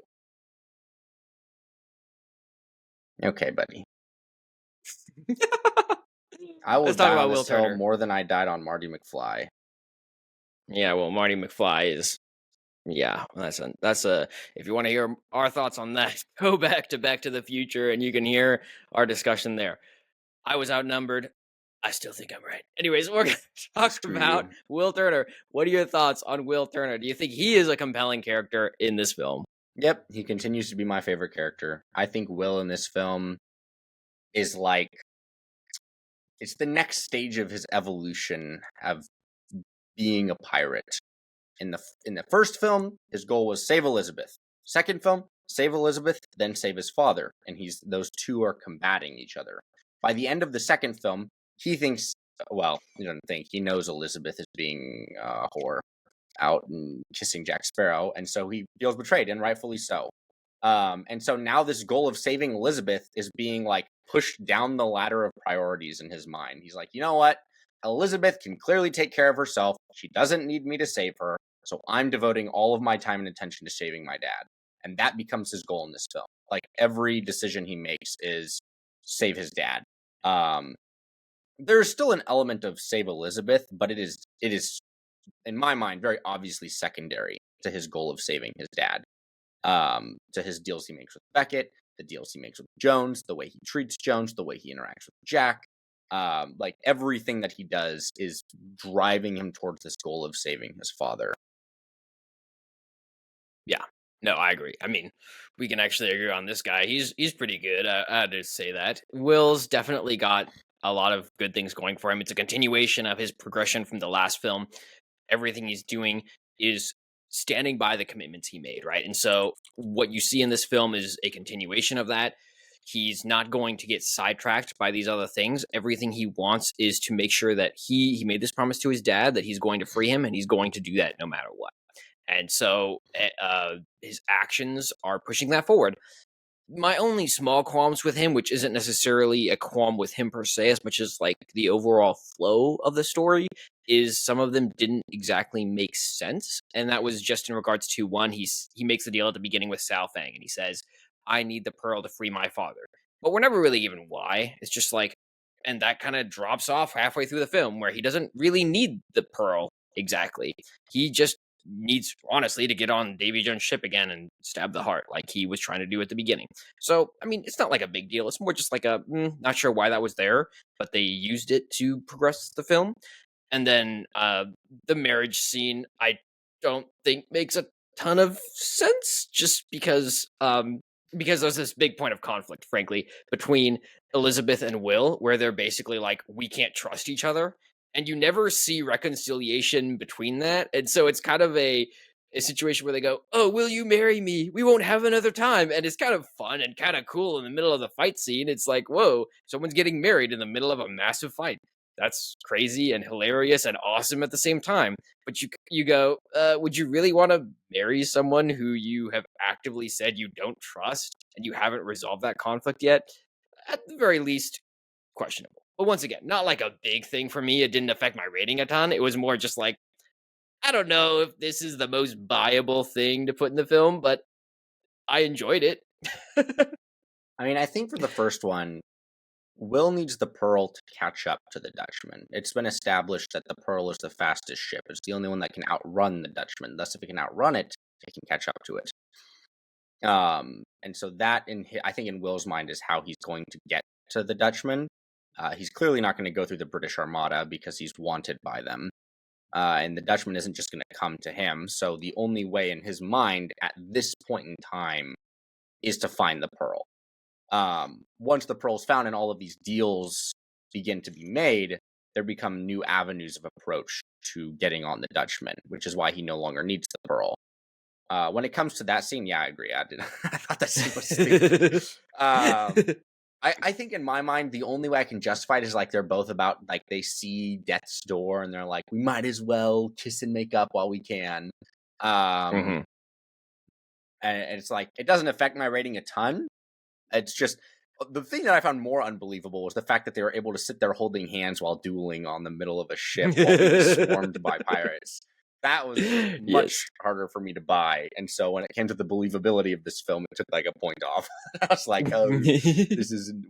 Okay, buddy. I will Let's talk die about on Will this hill Turner. more than I died on Marty McFly. Yeah, well, Marty McFly is... Yeah, that's a. If you want to hear our thoughts on that, go back to the Future, and you can hear our discussion there. I was outnumbered. I still think I'm right. Anyways, we're gonna talk Screw about you. Will Turner. What are your thoughts on Will Turner? Do you think he is a compelling character in this film? Yep, he continues to be my favorite character. I think Will in this film is like it's the next stage of his evolution of being a pirate. In the first film, his goal was save Elizabeth. Second film, save Elizabeth, then save his father, and those two are combating each other. By the end of the second film, he thinks, well, he doesn't think, he knows Elizabeth is being a whore out and kissing Jack Sparrow, and so he feels betrayed, and rightfully so. And so now this goal of saving Elizabeth is being like pushed down the ladder of priorities in his mind. He's like, you know what? Elizabeth can clearly take care of herself. She doesn't need me to save her. So I'm devoting all of my time and attention to saving my dad. And that becomes his goal in this film. Like every decision he makes is save his dad. There's still an element of save Elizabeth, but it is in my mind very obviously secondary to his goal of saving his dad. To his deals he makes with Beckett, the deals he makes with Jones, the way he treats Jones, the way he interacts with Jack. Like everything that he does is driving him towards this goal of saving his father. Yeah, no, I agree. I mean, we can actually agree on this guy. He's pretty good. I had to say that. Will's definitely got a lot of good things going for him. It's a continuation of his progression from the last film. Everything he's doing is standing by the commitments he made, right? And so what you see in this film is a continuation of that. He's not going to get sidetracked by these other things. Everything he wants is to make sure that he made this promise to his dad that he's going to free him, and he's going to do that no matter what. And so his actions are pushing that forward. My only small qualms with him, which isn't necessarily a qualm with him per se, as much as like the overall flow of the story, is some of them didn't exactly make sense. And that was just in regards to one, he makes the deal at the beginning with Sao Fang, and he says, I need the pearl to free my father. But we're never really given why. It's just like, and that kind of drops off halfway through the film where he doesn't really need the pearl exactly. He just needs, honestly, to get on Davy Jones' ship again and stab the heart like he was trying to do at the beginning. So, I mean, it's not like a big deal. It's more just like not sure why that was there, but they used it to progress the film. And then the marriage scene, I don't think makes a ton of sense, just because there's this big point of conflict, frankly, between Elizabeth and Will, where they're basically like, we can't trust each other. And you never see reconciliation between that. And so it's kind of a situation where they go, oh, will you marry me? We won't have another time. And it's kind of fun and kind of cool in the middle of the fight scene. It's like, whoa, someone's getting married in the middle of a massive fight. That's crazy and hilarious and awesome at the same time. But you go, would you really want to marry someone who you have actively said you don't trust and you haven't resolved that conflict yet? At the very least, questionable. But once again, not like a big thing for me. It didn't affect my rating a ton. It was more just like, I don't know if this is the most viable thing to put in the film, but I enjoyed it. I mean, I think for the first one, Will needs the Pearl to catch up to the Dutchman. It's been established that the Pearl is the fastest ship. It's the only one that can outrun the Dutchman. Thus, if it can outrun it, it can catch up to it. And so that, I think in Will's mind, is how he's going to get to the Dutchman. He's clearly not going to go through the British Armada because he's wanted by them. And the Dutchman isn't just going to come to him. So the only way in his mind at this point in time is to find the Pearl. Once the Pearl's found and all of these deals begin to be made, there become new avenues of approach to getting on the Dutchman, which is why he no longer needs the Pearl. When it comes to that scene, yeah, I agree. I thought that scene was stupid. I think in my mind, the only way I can justify it is like they're both about like they see death's door and they're like, we might as well kiss and make up while we can. Um, Hmm. and it's like it doesn't affect my rating a ton. It's just the thing that I found more unbelievable was the fact that they were able to sit there holding hands while dueling on the middle of a ship while being swarmed by pirates. That was much Yes. harder for me to buy. And so when it came to the believability of this film, it took like a point off. I was like, oh,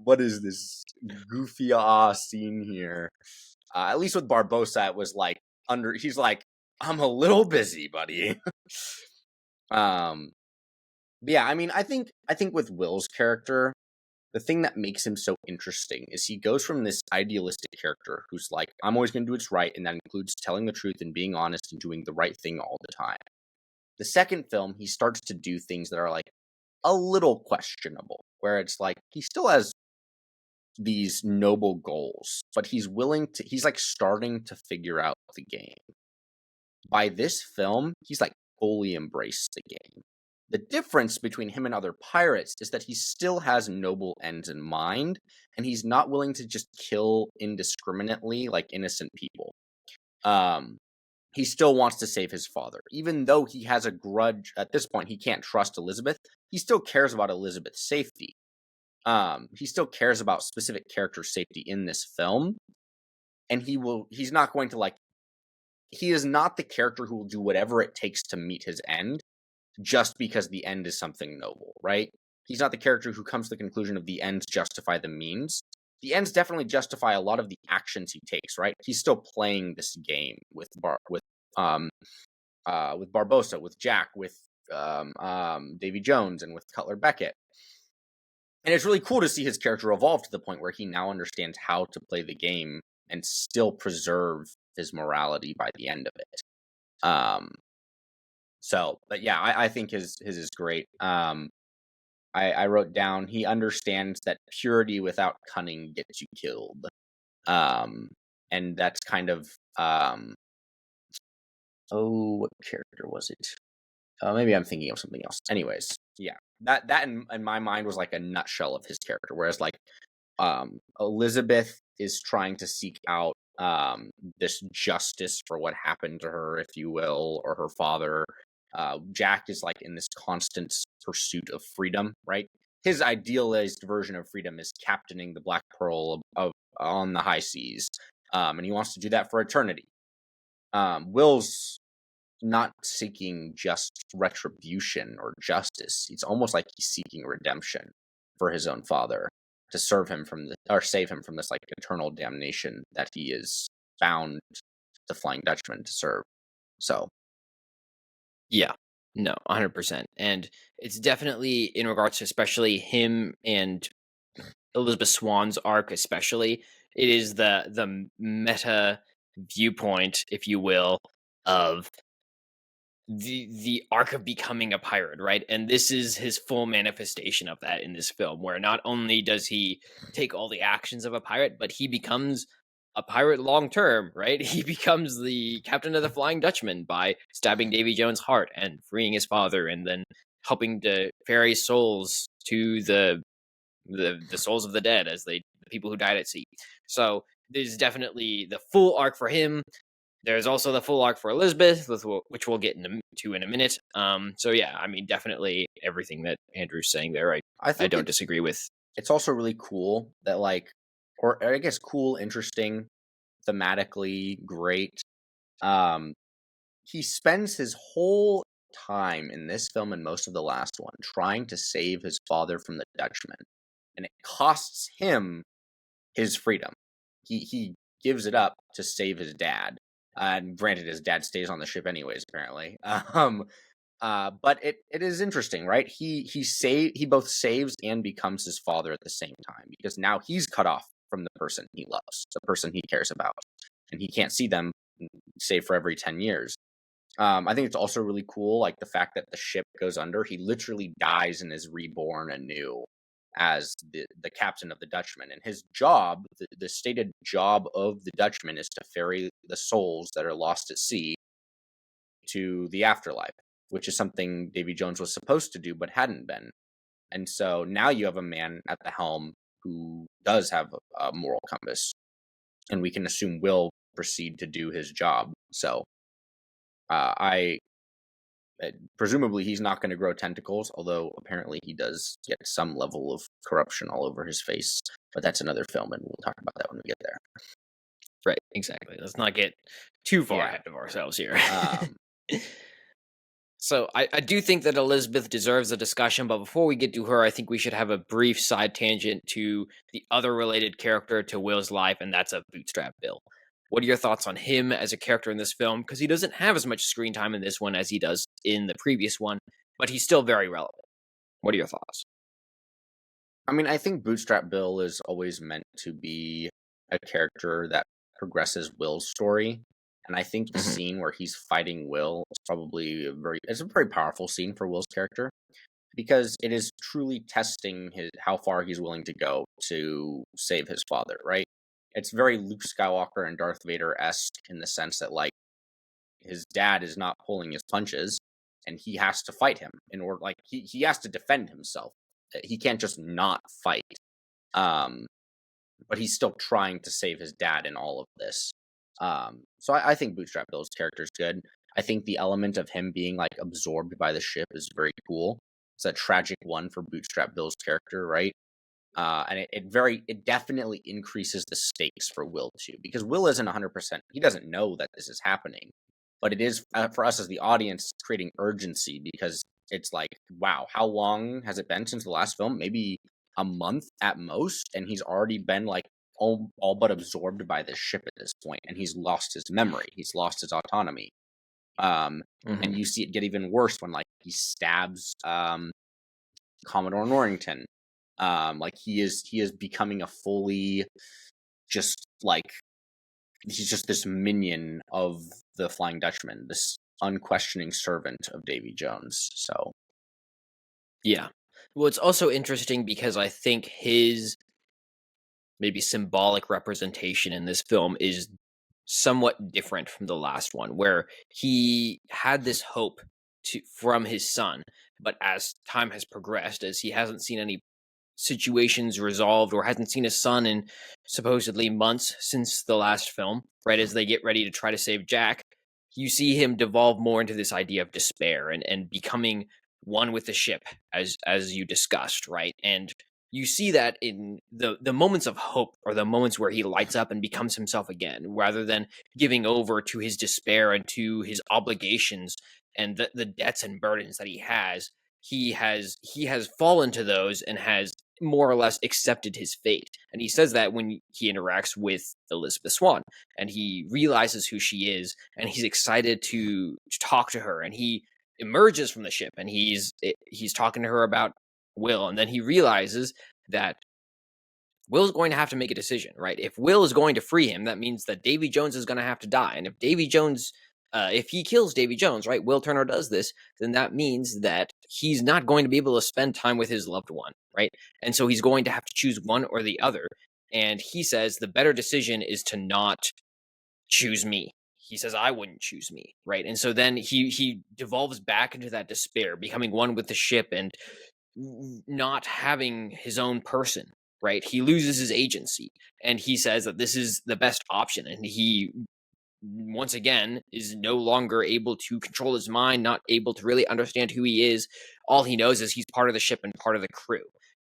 what is this goofy scene here? At least with Barbossa, it was like he's like, I'm a little busy, buddy. um, but yeah, I mean, I think with Will's character, the thing that makes him so interesting is he goes from this idealistic character who's like, I'm always going to do what's right, and that includes telling the truth and being honest and doing the right thing all the time. The second film, he starts to do things that are like a little questionable, where it's like he still has these noble goals, but he's like starting to figure out the game. By this film, he's like fully embraced the game. The difference between him and other pirates is that he still has noble ends in mind, and he's not willing to just kill indiscriminately like innocent people. He still wants to save his father. Even though he has a grudge at this point, he can't trust Elizabeth, he still cares about Elizabeth's safety. He still cares about specific character safety in this film, and he's not going to like, he is not the character who will do whatever it takes to meet his end just because the end is something noble, right? He's not the character who comes to the conclusion of the ends justify the means. The ends definitely justify a lot of the actions he takes, right? He's still playing this game with Barbossa, with Jack, with Davy Jones, and with Cutler Beckett. And it's really cool to see his character evolve to the point where he now understands how to play the game and still preserve his morality by the end of it. But yeah, I think his is great. I wrote down, he understands that purity without cunning gets you killed. And that's kind of, what character was it? Maybe I'm thinking of something else. Anyways, yeah, that in my mind was like a nutshell of his character. Whereas like, Elizabeth is trying to seek out this justice for what happened to her, if you will, or her father. Jack is like in this constant pursuit of freedom, right? His idealized version of freedom is captaining the Black Pearl on the high seas, and he wants to do that for eternity. Will's not seeking just retribution or justice. It's almost like he's seeking redemption for his own father to save him from this like eternal damnation that he is bound to Flying Dutchman to serve. So Yeah, no, 100%. And it's definitely in regards to especially him and Elizabeth Swann's arc, especially. It is the meta viewpoint, if you will, of the arc of becoming a pirate, right? And this is his full manifestation of that in this film, where not only does he take all the actions of a pirate, but he becomes a pirate long term, right? He becomes the captain of the Flying Dutchman by stabbing Davy Jones' heart and freeing his father, and then helping to ferry souls to the souls of the dead, as the people who died at sea. So there's definitely the full arc for him. There's also the full arc for Elizabeth, which we'll get into in a minute. So yeah, I mean, definitely everything that Andrew's saying there, I don't disagree with. It's also really cool that like, or I guess cool, interesting, thematically great. He spends his whole time in this film and most of the last one trying to save his father from the Dutchman, and it costs him his freedom. He gives it up to save his dad. And granted, his dad stays on the ship anyways, apparently. But it is interesting, right? He both saves and becomes his father at the same time, because now he's cut off from the person he loves, the person he cares about, and he can't see them, save for every 10 years. I think it's also really cool, like the fact that the ship goes under. He literally dies and is reborn anew as the captain of the Dutchman, and his job, the stated job of the Dutchman, is to ferry the souls that are lost at sea to the afterlife, which is something Davy Jones was supposed to do but hadn't been. And so now you have a man at the helm who does have a moral compass, and we can assume will proceed to do his job. So I presumably he's not going to grow tentacles, although apparently he does get some level of corruption all over his face. But that's another film, and we'll talk about that when we get there. Right, exactly. Let's not get too far Yeah. ahead of ourselves here. Um, So I do think that Elizabeth deserves a discussion, but before we get to her, I think we should have a brief side tangent to the other related character to Will's life, and that's a Bootstrap Bill. What are your thoughts on him as a character in this film? Because he doesn't have as much screen time in this one as he does in the previous one, but he's still very relevant. What are your thoughts? I mean, I think Bootstrap Bill is always meant to be a character that progresses Will's story. And I think the Mhm. scene where he's fighting Will is probably it's a very powerful scene for Will's character, because it is truly testing how far he's willing to go to save his father, right? It's very Luke Skywalker and Darth Vader-esque in the sense that, like, his dad is not pulling his punches, and he has to fight him in order, like, he has to defend himself. He can't just not fight. Um, but he's still trying to save his dad in all of this. So I think Bootstrap Bill's character is good. I think the element of him being, like, absorbed by the ship is very cool. It's a tragic one for Bootstrap Bill's character, right? And it definitely increases the stakes for Will too, because Will isn't 100%. He doesn't know that this is happening, but it is, for us as the audience, creating urgency, because it's like, wow, how long has it been since the last film? Maybe a month at most, and he's already been, like, all but absorbed by this ship at this point, and he's lost his memory, he's lost his autonomy. Um, and Mhm. you see it get even worse when, like, he stabs Commodore Norrington. Like, he is becoming a fully, just like, he's just this minion of the Flying Dutchman, this unquestioning servant of Davy Jones. So Yeah. Well, it's also interesting because I think his maybe symbolic representation in this film is somewhat different from the last one, where he had this hope from his son, but as time has progressed, as he hasn't seen any situations resolved or hasn't seen his son in supposedly months since the last film, right as they get ready to try to save Jack, you see him devolve more into this idea of despair and becoming one with the ship, as you discussed, right? And you see that in the moments of hope, or the moments where he lights up and becomes himself again, rather than giving over to his despair and to his obligations and the debts and burdens that he has. He has fallen to those and has more or less accepted his fate. And he says that when he interacts with Elizabeth Swann, and he realizes who she is, and he's excited to talk to her, and he emerges from the ship, and he's talking to her about Will, and then he realizes that Will's going to have to make a decision, right? If Will is going to free him, that means that Davy Jones is going to have to die. And if Davy Jones, if he kills Davy Jones, right, Will Turner does this, then that means that he's not going to be able to spend time with his loved one, right? And so he's going to have to choose one or the other. And he says the better decision is to not choose me. He says I wouldn't choose me, right? And so then he devolves back into that despair, becoming one with the ship and not having his own person, right? He loses his agency, and he says that this is the best option, and he once again is no longer able to control his mind, not able to really understand who he is. All he knows is he's part of the ship and part of the crew.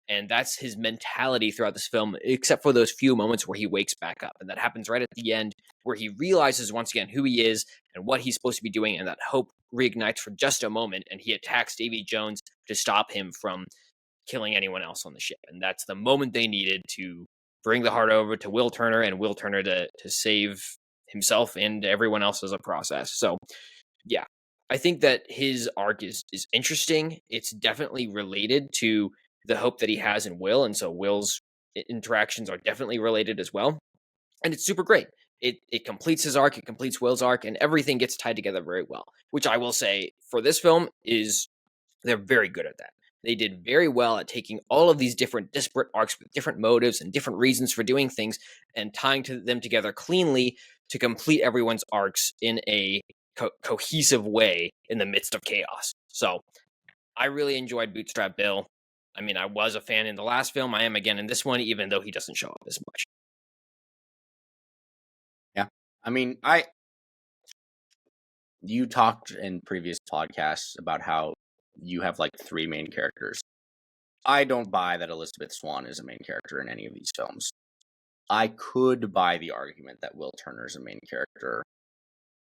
And that's his mentality throughout this film, except for those few moments where he wakes back up. And that happens right at the end, where he realizes once again who he is and what he's supposed to be doing. And that hope reignites for just a moment. And he attacks Davy Jones to stop him from killing anyone else on the ship. And that's the moment they needed to bring the heart over to Will Turner, and Will Turner to save himself and everyone else as a process. So, yeah, I think that his arc is interesting. It's definitely related to the hope that he has in Will, and so Will's interactions are definitely related as well. And it's super great. It completes his arc, it completes Will's arc, and everything gets tied together very well. Which I will say for this film is they're very good at that. They did very well at taking all of these different disparate arcs with different motives and different reasons for doing things and tying them together cleanly to complete everyone's arcs in a cohesive way in the midst of chaos. So I really enjoyed Bootstrap Bill. I mean, I was a fan in the last film. I am again in this one, even though he doesn't show up as much. Yeah. I mean, you talked in previous podcasts about how you have like 3 main characters. I don't buy that Elizabeth Swann is a main character in any of these films. I could buy the argument that Will Turner's a main character,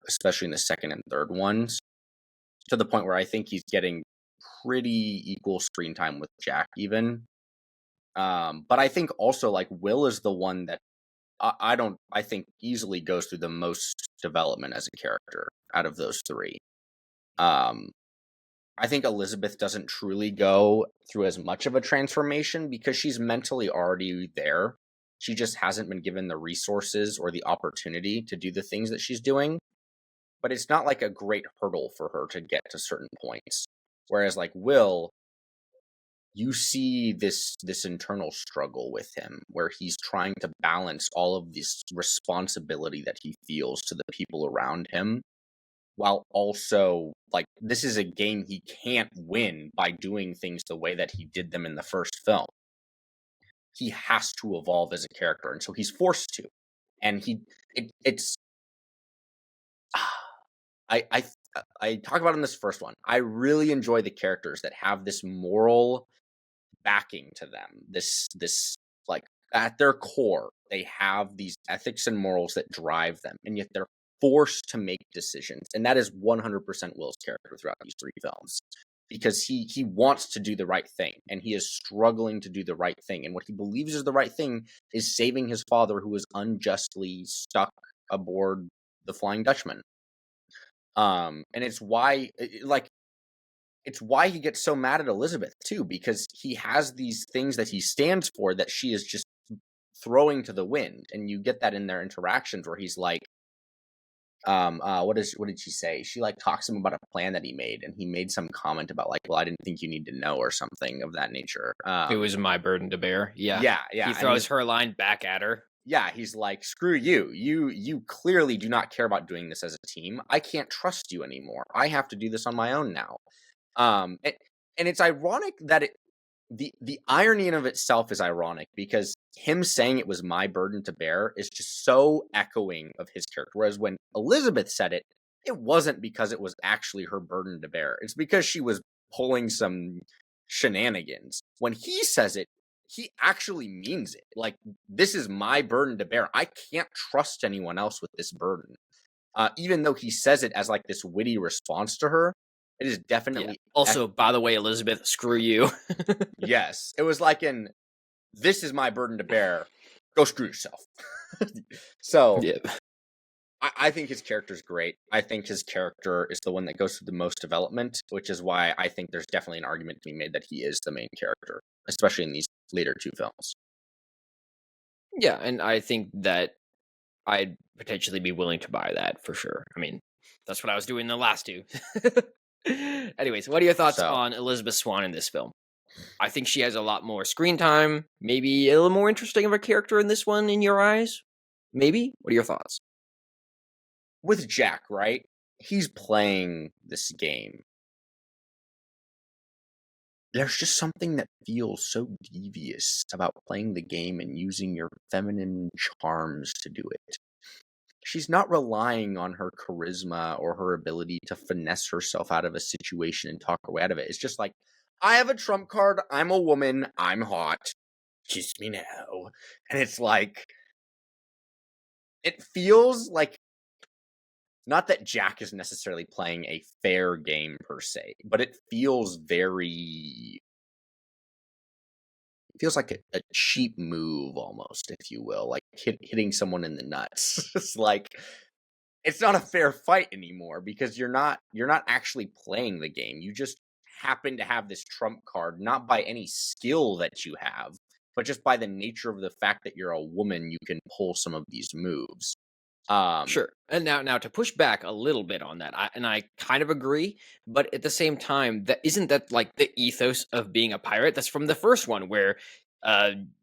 especially in the second and third ones, to the point where I think he's getting pretty equal screen time with Jack even. But I think also like Will is the one that I think easily goes through the most development as a character out of those 3. I think Elizabeth doesn't truly go through as much of a transformation because she's mentally already there. She just hasn't been given the resources or the opportunity to do the things that she's doing. But it's not like a great hurdle for her to get to certain points. Whereas like Will, you see this internal struggle with him where he's trying to balance all of this responsibility that he feels to the people around him, while also like this is a game he can't win by doing things the way that he did them in the first film. He has to evolve as a character, and so he's forced to. And it's I talk about in this first one. I really enjoy the characters that have this moral backing to them. This like at their core, they have these ethics and morals that drive them, and yet they're forced to make decisions. And that is 100% Will's character throughout these 3 films. Because he wants to do the right thing, and he is struggling to do the right thing. And what he believes is the right thing is saving his father, who was unjustly stuck aboard the Flying Dutchman. And it's why he gets so mad at Elizabeth too, because he has these things that he stands for that she is just throwing to the wind. And you get that in their interactions where he's like, what did she say? She like talks to him about a plan that he made, and he made some comment about like, well, I didn't think you need to know, or something of that nature. It was my burden to bear. Yeah. He throws her line back at her. Yeah, he's like, screw you. You clearly do not care about doing this as a team. I can't trust you anymore. I have to do this on my own now. And it's ironic that the irony in of itself is ironic, because him saying it was my burden to bear is just so echoing of his character. Whereas when Elizabeth said it, it wasn't because it was actually her burden to bear. It's because she was pulling some shenanigans. When he says it, he actually means it. Like, this is my burden to bear. I can't trust anyone else with this burden. Even though he says it as like this witty response to her, it is definitely... Yeah. Also, by the way, Elizabeth, screw you. Yes. It was like this is my burden to bear. Go screw yourself. So, yeah. I think his character's great. I think his character is the one that goes through the most development, which is why I think there's definitely an argument to be made that he is the main character, especially in these later 2 films. Yeah, and I think that I'd potentially be willing to buy that for sure. I mean, that's what I was doing in the last 2. Anyways, what are your thoughts on Elizabeth Swann in this film? I think she has a lot more screen time, maybe a little more interesting of a character in this one in your eyes. Maybe? What are your thoughts? With Jack, right? He's playing this game. There's just something that feels so devious about playing the game and using your feminine charms to do it. She's not relying on her charisma or her ability to finesse herself out of a situation and talk her way out of it. It's just like, I have a trump card, I'm a woman, I'm hot, kiss me now. And it's like, it feels like, not that Jack is necessarily playing a fair game per se, but it feels like a cheap move almost, if you will, like hitting someone in the nuts. It's like, it's not a fair fight anymore, because you're not actually playing the game. You just happen to have this trump card, not by any skill that you have, but just by the nature of the fact that you're a woman, you can pull some of these moves. Sure. And now to push back a little bit on that, I kind of agree, but at the same time, that isn't that like the ethos of being a pirate? That's from the first one, where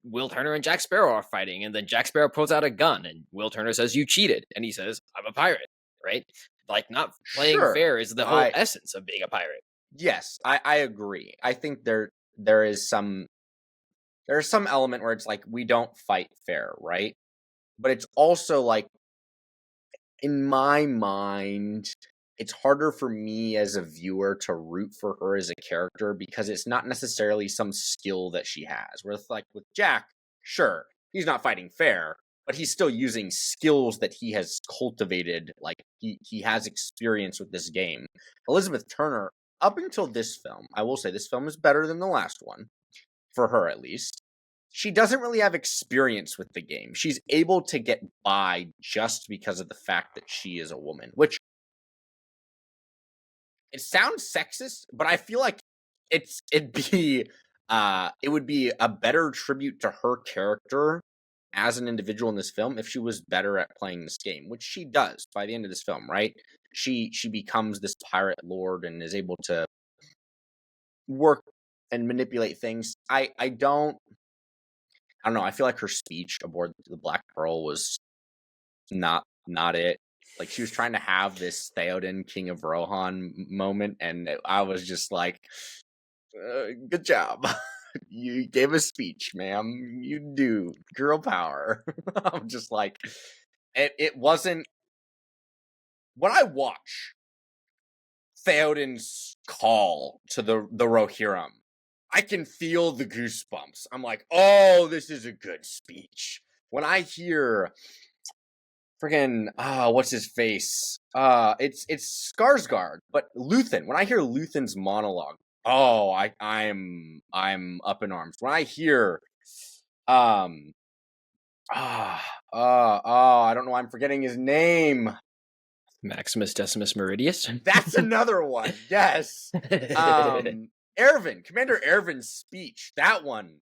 Will Turner and Jack Sparrow are fighting, and then Jack Sparrow pulls out a gun, and Will Turner says, "You cheated," and he says, "I'm a pirate," right? Like, not playing fair is the whole essence of being a pirate. Yes, I agree. I think there's some element where it's like we don't fight fair, right? But it's also like, in my mind, it's harder for me as a viewer to root for her as a character because it's not necessarily some skill that she has. Where it's like with Jack, sure, he's not fighting fair, but he's still using skills that he has cultivated. Like he has experience with this game. Elizabeth Turner, up until this film, I will say this film is better than the last one, for her at least. She doesn't really have experience with the game. She's able to get by just because of the fact that she is a woman, which it sounds sexist, but I feel like it would be a better tribute to her character as an individual in this film if she was better at playing this game, which she does by the end of this film, right? She becomes this pirate lord and is able to work and manipulate things. I don't know. I feel like her speech aboard the Black Pearl was not it. Like, she was trying to have this Theoden, King of Rohan moment, and I was just like, good job. You gave a speech, ma'am. You do. Girl power. I'm just like, it wasn't... When I watch Theoden's call to the Rohirrim, I can feel the goosebumps. I'm like, oh, this is a good speech. When I hear friggin' what's his face? It's Skarsgård, but Luthen. When I hear Luthen's monologue, oh, I'm up in arms. When I hear I don't know, I'm forgetting his name. Maximus Decimus Meridius. That's another one. Yes. Erwin, Commander Erwin's speech. That one,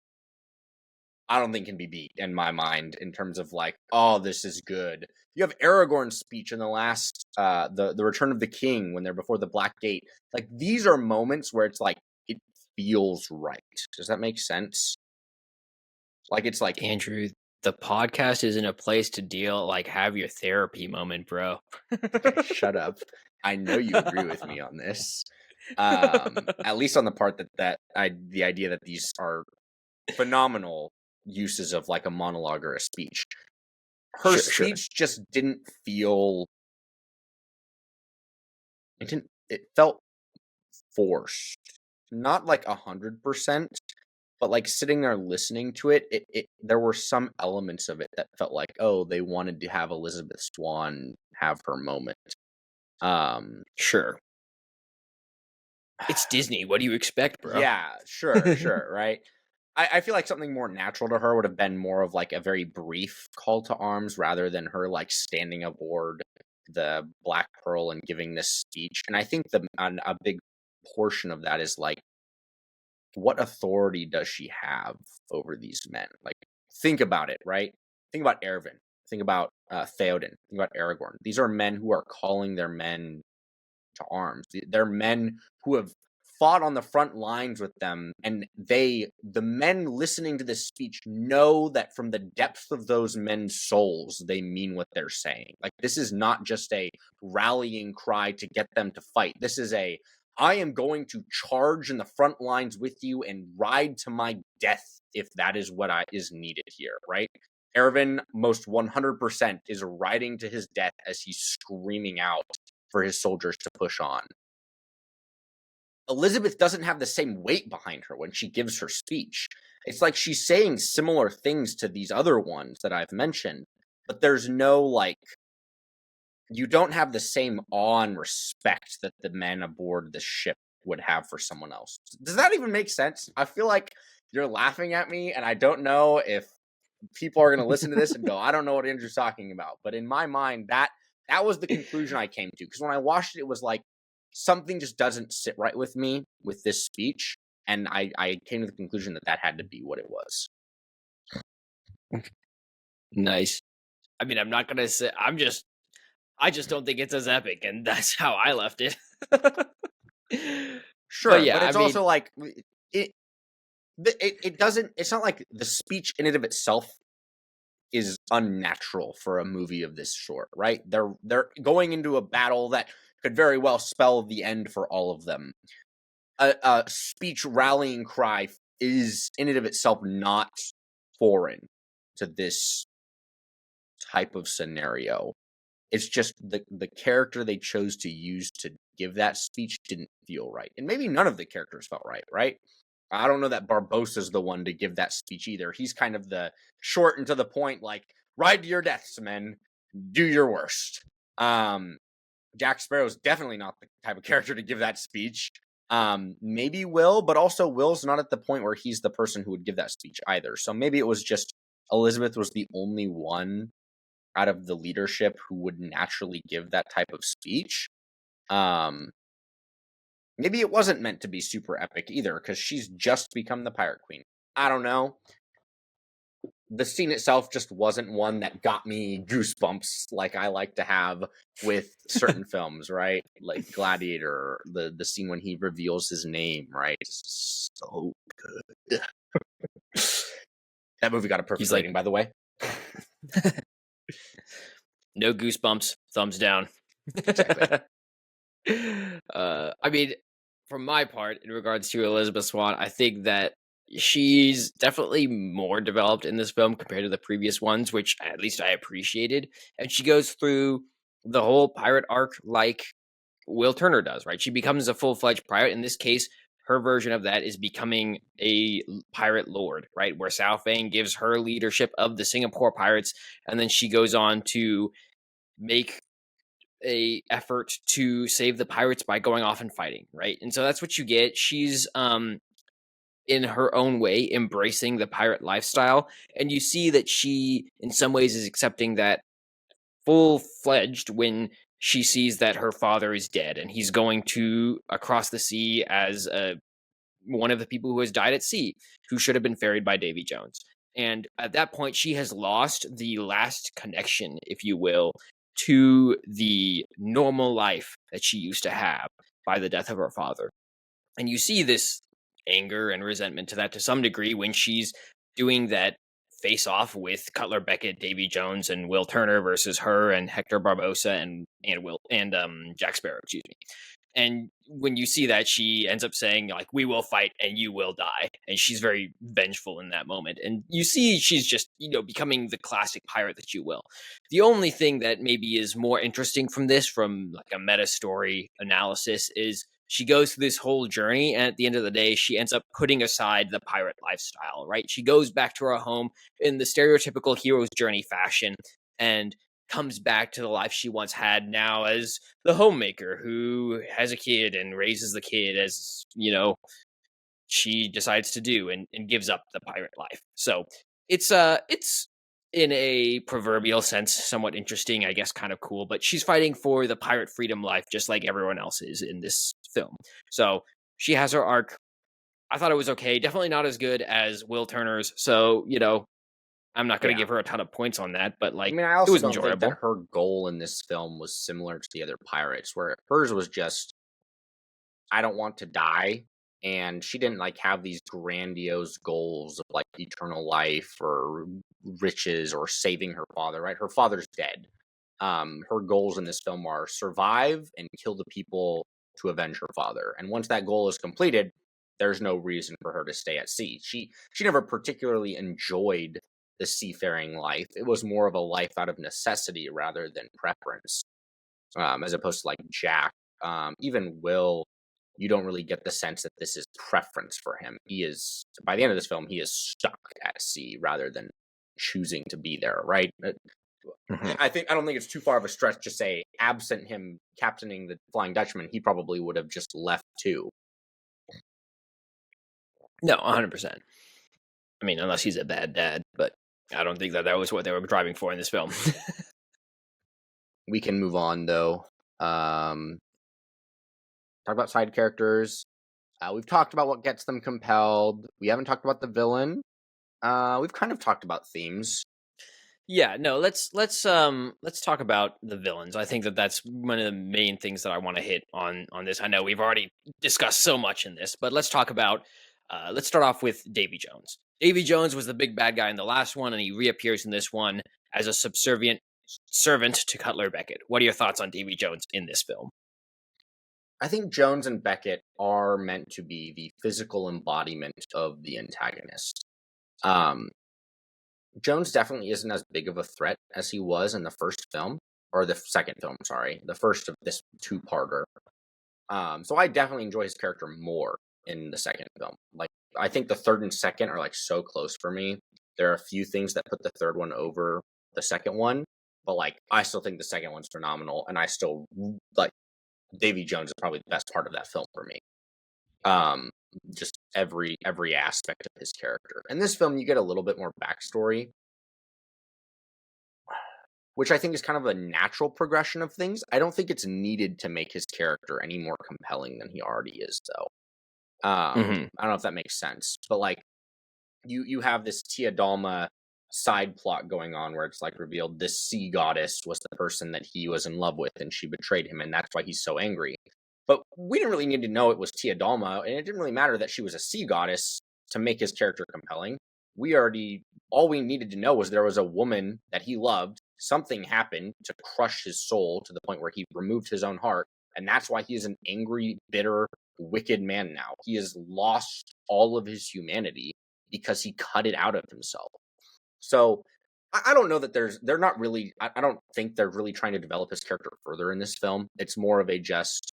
I don't think can be beat in my mind in terms of like, oh, this is good. You have Aragorn's speech in the last, the Return of the King when they're before the Black Gate. Like, these are moments where it's like, it feels right. Does that make sense? Like, it's like, Andrew, the podcast isn't a place to have your therapy moment, bro. Okay, shut up. I know you agree with me on this. At least on the part the idea that these are phenomenal uses of like a monologue or a speech. Her speech just didn't feel... It felt forced. Not like 100%, but like sitting there listening to it, there were some elements of it that felt like, oh, they wanted to have Elizabeth Swann have her moment. Sure. It's Disney. What do you expect, bro? Yeah, sure, right? I feel like something more natural to her would have been more of like a very brief call to arms rather than her like standing aboard the Black Pearl and giving this speech. And I think a big portion of that is like, what authority does she have over these men? Like, think about it, right? Think about Erwin. Think about Theoden. Think about Aragorn. These are men who are calling their men to arms. They're men who have fought on the front lines with them, and the men listening to this speech know that from the depths of those men's souls, they mean what they're saying. Like, this is not just a rallying cry to get them to fight. This is I am going to charge in the front lines with you and ride to my death if that is what is needed here, right? Erwin, most 100%, is riding to his death as he's screaming out for his soldiers to push on. Elizabeth doesn't have the same weight behind her when she gives her speech. It's like she's saying similar things to these other ones that I've mentioned, but there's no, like, you don't have the same awe and respect that the men aboard the ship would have for someone else. Does that even make sense? I feel like you're laughing at me, and I don't know if people are going to listen to this and go, I don't know what Andrew's talking about. But in my mind, that was the conclusion I came to. Because when I watched it, it was like, something just doesn't sit right with me with this speech. And I came to the conclusion that had to be what it was. Nice. I mean, I'm not going to say, I just don't think it's as epic, and that's how I left it. Sure, but yeah, but it's also like, it doesn't, it's not like the speech in and of itself is unnatural for a movie of this sort, right? They're going into a battle that could very well spell the end for all of them. A speech rallying cry is in and of itself not foreign to this type of scenario. It's just the character they chose to use to give that speech didn't feel right. And maybe none of the characters felt right, right? I don't know that Barbossa's the one to give that speech either. He's kind of the short and to the point, like, ride to your deaths, men. Do your worst. Jack Sparrow's definitely not the type of character to give that speech. Maybe Will, but also Will's not at the point where he's the person who would give that speech either. So maybe it was just Elizabeth was the only one out of the leadership who would naturally give that type of speech. Maybe it wasn't meant to be super epic either, because she's just become the Pirate Queen. I don't know. The scene itself just wasn't one that got me goosebumps like I like to have with certain films, right? Like Gladiator, the scene when he reveals his name, right? It's so good. That movie got a perfect rating, by the way. No goosebumps, thumbs down. Exactly. I mean, from my part, in regards to Elizabeth Swann, I think that she's definitely more developed in this film compared to the previous ones, which at least I appreciated. And she goes through the whole pirate arc like Will Turner does, right? She becomes a full-fledged pirate. In this case, her version of that is becoming a pirate lord, right? Where Sao Fang gives her leadership of the Singapore pirates, and then she goes on to make a effort to save the pirates by going off and fighting, right? And so that's what you get. She's in her own way embracing the pirate lifestyle, and you see that she in some ways is accepting that full-fledged when she sees that her father is dead and he's going to across the sea as one of the people who has died at sea, who should have been ferried by Davy Jones. And at that point, she has lost the last connection, if you will, to the normal life that she used to have by the death of her father. And you see this anger and resentment to that to some degree when she's doing that face off with Cutler, Beckett, Davy Jones, and Will Turner versus her and Hector Barbossa and Jack Sparrow, excuse me. And when you see that, she ends up saying, like, we will fight and you will die. And she's very vengeful in that moment. And you see she's just, becoming the classic pirate that you will. The only thing that maybe is more interesting from this, from like a meta story analysis, is she goes through this whole journey. And at the end of the day, she ends up putting aside the pirate lifestyle, right? She goes back to her home in the stereotypical hero's journey fashion and comes back to the life she once had now as the homemaker who has a kid and raises the kid as, she decides to do and gives up the pirate life. So it's in a proverbial sense somewhat interesting, I guess, kind of cool, but she's fighting for the pirate freedom life just like everyone else is in this film. So she has her arc. I thought it was okay. Definitely not as good as Will Turner's. So, I'm not going to give her a ton of points on that, but I also it was don't enjoyable. think that her goal in this film was similar to the other pirates, where hers was just, I don't want to die, and she didn't have these grandiose goals of eternal life or riches or saving her father. Right, her father's dead. Her goals in this film are survive and kill the people to avenge her father, and once that goal is completed, there's no reason for her to stay at sea. She never particularly enjoyed the seafaring life. It was more of a life out of necessity rather than preference, as opposed to Jack. Even Will, you don't really get the sense that this is preference for him. He is, by the end of this film, he is stuck at sea rather than choosing to be there, right? I don't think it's too far of a stretch to say, absent him captaining the Flying Dutchman, he probably would have just left too. No, 100%. I mean, unless he's a bad dad, but I don't think that was what they were driving for in this film. We can move on, though. Talk about side characters. We've talked about what gets them compelled. We haven't talked about the villain. We've kind of talked about themes. Yeah, no, let's talk about the villains. I think that that's one of the main things that I want to hit on this. I know we've already discussed so much in this, but let's talk about let's start off with Davy Jones. Davy Jones was the big bad guy in the last one, and he reappears in this one as a subservient servant to Cutler Beckett. What are your thoughts on Davy Jones in this film? I think Jones and Beckett are meant to be the physical embodiment of the antagonist. Um, Jones definitely isn't as big of a threat as he was in the first film, or the second film, sorry, the first of this two-parter. So I definitely enjoy his character more in the second film. Like, I think the third and second are like so close for me. There are a few things that put the third one over the second one, but like I still think the second one's phenomenal, and I still like Davy Jones is probably the best part of that film for me. Um, just every aspect of his character. In this film, you get a little bit more backstory, which I think is kind of a natural progression of things. I don't think it's needed to make his character any more compelling than he already is, though. Hmm. I don't know if that makes sense, but like you have this Tia Dalma side plot going on where it's like revealed this sea goddess was the person that he was in love with and she betrayed him and that's why he's so angry. But we didn't really need to know it was Tia Dalma, and it didn't really matter that she was a sea goddess to make his character compelling. We already All we needed to know was there was a woman that he loved. Something happened to crush his soul to the point where he removed his own heart, and that's why he is an angry, bitter, wicked man now. He has lost all of his humanity because he cut it out of himself. So I don't know that they're not really, I don't think they're really trying to develop his character further in this film. It's more of a just,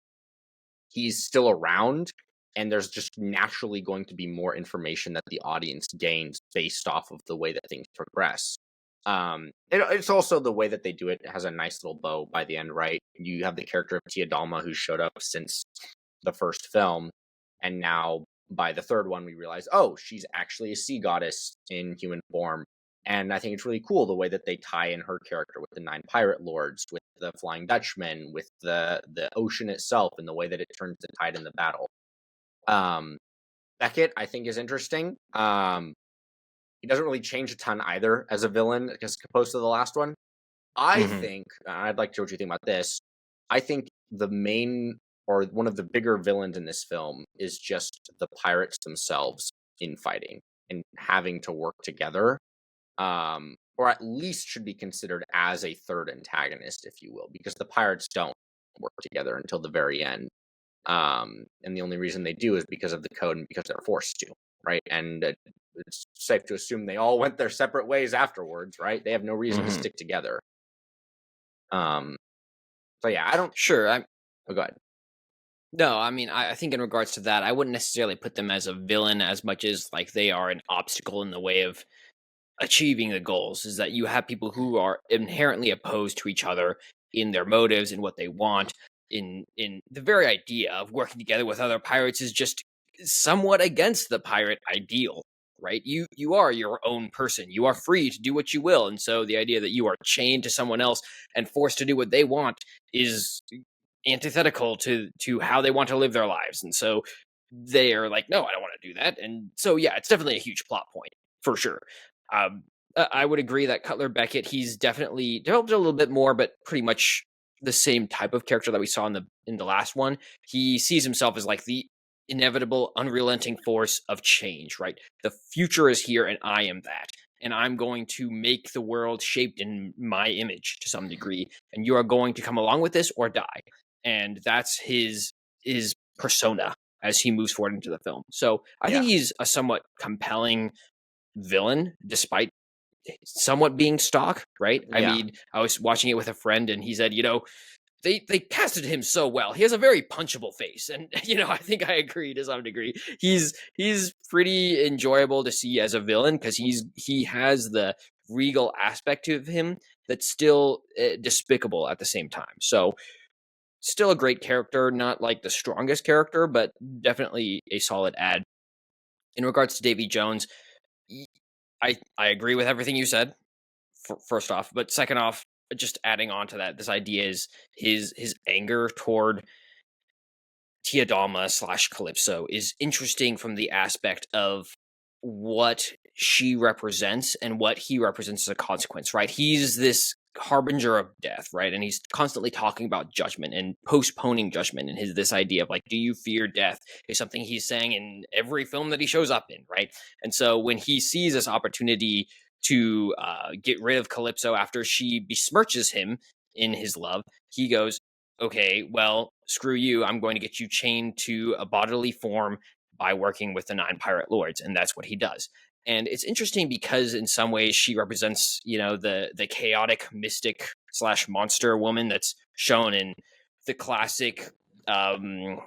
he's still around, and there's just naturally going to be more information that the audience gains based off of the way that things progress. It's also the way that they do it. It has a nice little bow by the end, right? You have the character of Tia Dalma who showed up since the first film, and now by the third one we realize, oh, she's actually a sea goddess in human form. And I think it's really cool the way that they tie in her character with the nine pirate lords, with the Flying Dutchman, with the ocean itself, and the way that it turns the tide in the battle. Um, Beckett, I think, is interesting. He doesn't really change a ton either as a villain, as opposed to the last one. I Hmm. think, I'd like to hear what you think about this. I think the main, or one of the bigger villains in this film is just the pirates themselves infighting and having to work together, or at least should be considered as a third antagonist, if you will, because the pirates don't work together until the very end. And the only reason they do is because of the code and because they're forced to, right? And it's safe to assume they all went their separate ways afterwards, right? They have no reason to Hmm. stick together. Um, so yeah, I don't. Sure. Oh, go ahead. No, I mean, I think in regards to that, I wouldn't necessarily put them as a villain as much as like they are an obstacle in the way of achieving the goals. Is that you have people who are inherently opposed to each other in their motives and what they want. In the very idea of working together with other pirates is just somewhat against the pirate ideal, right? You are your own person. You are free to do what you will, and so the idea that you are chained to someone else and forced to do what they want is antithetical to how they want to live their lives. And so they are like, no, I don't want to do that. And so yeah, it's definitely a huge plot point for sure. I would agree that Cutler Beckett, he's definitely developed a little bit more, but pretty much the same type of character that we saw in the last one. He sees himself as like the inevitable, unrelenting force of change, right? The future is here and I am that. And I'm going to make the world shaped in my image to some degree. And you are going to come along with this or die. And that's his persona as he moves forward into the film. So I Yeah, think he's a somewhat compelling villain, despite somewhat being stock, right? I yeah, mean, I was watching it with a friend and he said, they casted him so well. He has a very punchable face. And I think I agree to some degree. He's pretty enjoyable to see as a villain because he has the regal aspect of him that's still despicable at the same time. So still a great character, not like the strongest character, but definitely a solid add. In regards to Davy Jones, I agree with everything you said. First off, but second off, just adding on to that, this idea is his anger toward Tia Dalma / Calypso is interesting from the aspect of what she represents and what he represents as a consequence, right? He's this harbinger of death, right? And he's constantly talking about judgment and postponing judgment. And this idea of like, do you fear death is something he's saying in every film that he shows up in, right? And so when he sees this opportunity to get rid of Calypso after she besmirches him in his love, he goes, okay, well, screw you. I'm going to get you chained to a bodily form by working with the 9 pirate lords. And that's what he does. And it's interesting because in some ways she represents, the chaotic mystic slash monster woman that's shown in the classic um,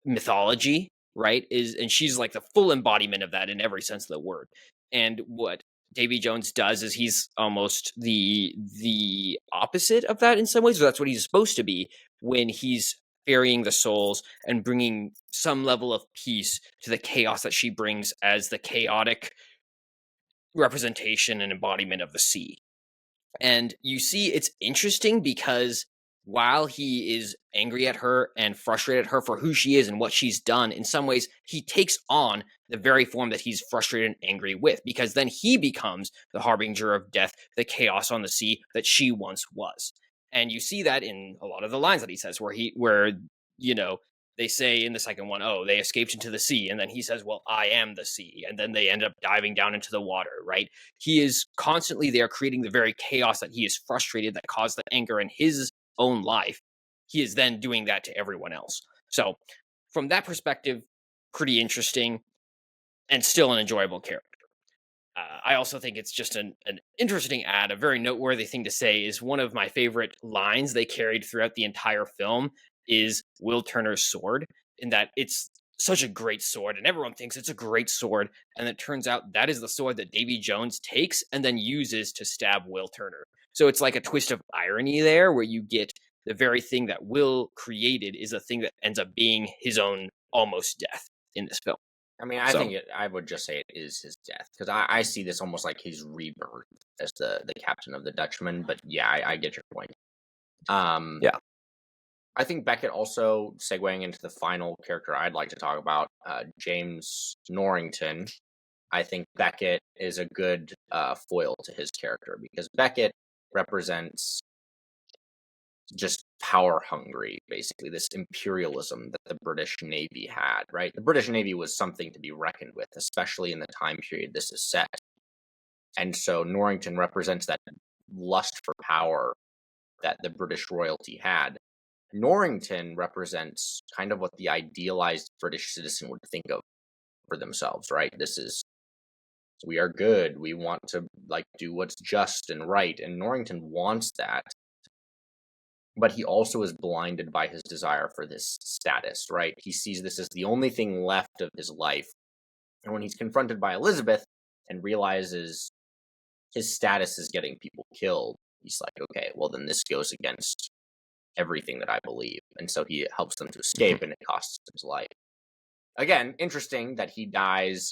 mythology, right? And she's like the full embodiment of that in every sense of the word. And what Davy Jones does is he's almost the opposite of that in some ways. So that's what he's supposed to be when he's ferrying the souls and bringing some level of peace to the chaos that she brings as the chaotic representation and embodiment of the sea. And you see, it's interesting because while he is angry at her and frustrated at her for who she is and what she's done, in some ways, he takes on the very form that he's frustrated and angry with, because then he becomes the harbinger of death, the chaos on the sea that she once was. And you see that in a lot of the lines that he says, where they say in the second one, oh, they escaped into the sea. And then he says, well, I am the sea. And then they end up diving down into the water, right? He is constantly there creating the very chaos that he is frustrated that caused the anger in his own life. He is then doing that to everyone else. So from that perspective, pretty interesting and still an enjoyable character. I also think it's just an interesting ad. A very noteworthy thing to say is one of my favorite lines they carried throughout the entire film is Will Turner's sword, in that it's such a great sword and everyone thinks it's a great sword. And it turns out that is the sword that Davy Jones takes and then uses to stab Will Turner. So it's like a twist of irony there where you get the very thing that Will created is a thing that ends up being his own almost death in this film. I mean, I would just say it is his death, because I see this almost like his rebirth as the captain of the Dutchman. But yeah, I get your point. Yeah. I think Beckett also, segueing into the final character I'd like to talk about, James Norrington. I think Beckett is a good foil to his character, because Beckett represents just power hungry, basically, this imperialism that the British Navy had, right? The British Navy was something to be reckoned with, especially in the time period this is set. And so Norrington represents that lust for power that the British royalty had. Norrington represents kind of what the idealized British citizen would think of for themselves, right? We are good. We want to do what's just and right. And Norrington wants that. But he also is blinded by his desire for this status, right? He sees this as the only thing left of his life. And when he's confronted by Elizabeth and realizes his status is getting people killed, he's like, okay, well, then this goes against everything that I believe. And so he helps them to escape, and it costs him his life. Again, interesting that he dies.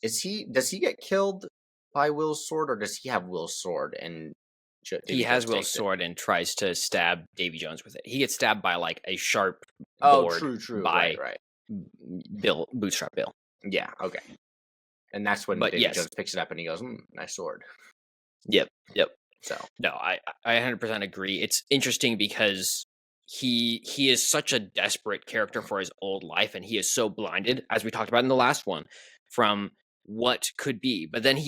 Does he get killed by Will's sword, or does he have Will's sword and he has Will's sword and tries to stab Davy Jones with it. He gets stabbed by like a sharp board. True. By right. Bootstrap Bill. Yeah, okay. And that's when Davy Jones picks it up and he goes, nice sword. Yep. So no, I 100% agree. It's interesting because he is such a desperate character for his old life, and he is so blinded, as we talked about in the last one, from what could be, but then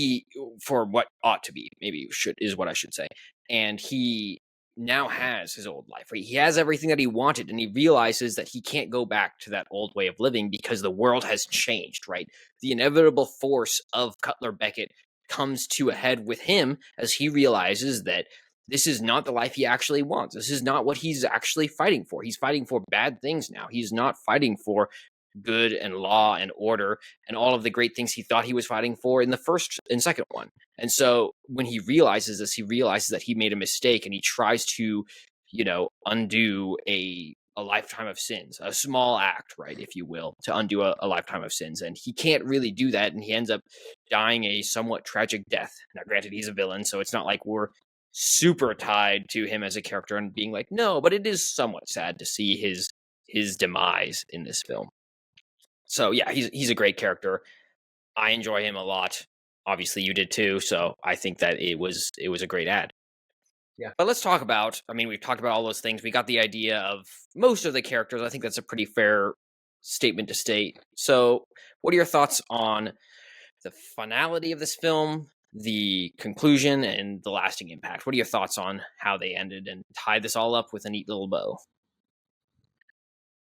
for what ought to be, maybe is what I should say. And he now has his old life. Right? He has everything that he wanted, and he realizes that he can't go back to that old way of living because the world has changed, right? The inevitable force of Cutler Beckett comes to a head with him as he realizes that this is not the life he actually wants. This is not what he's actually fighting for. He's fighting for bad things now. He's not fighting for good and law and order and all of the great things he thought he was fighting for in the first and second one. And so when he realizes this, he realizes that he made a mistake, and he tries to, undo a lifetime of sins, a small act, right, if you will, to undo a lifetime of sins. And he can't really do that, and he ends up dying a somewhat tragic death. Now, granted, he's a villain, so it's not like we're super tied to him as a character and being like, no, but it is somewhat sad to see his demise in this film. So yeah, he's a great character. I enjoy him a lot. Obviously, you did too. So I think that it was a great ad. Yeah. But let's talk about. I mean, we've talked about all those things. We got the idea of most of the characters. I think that's a pretty fair statement to state. So, what are your thoughts on the finality of this film? the conclusion and the lasting impact. What are your thoughts on how they ended and tied this all up with a neat little bow?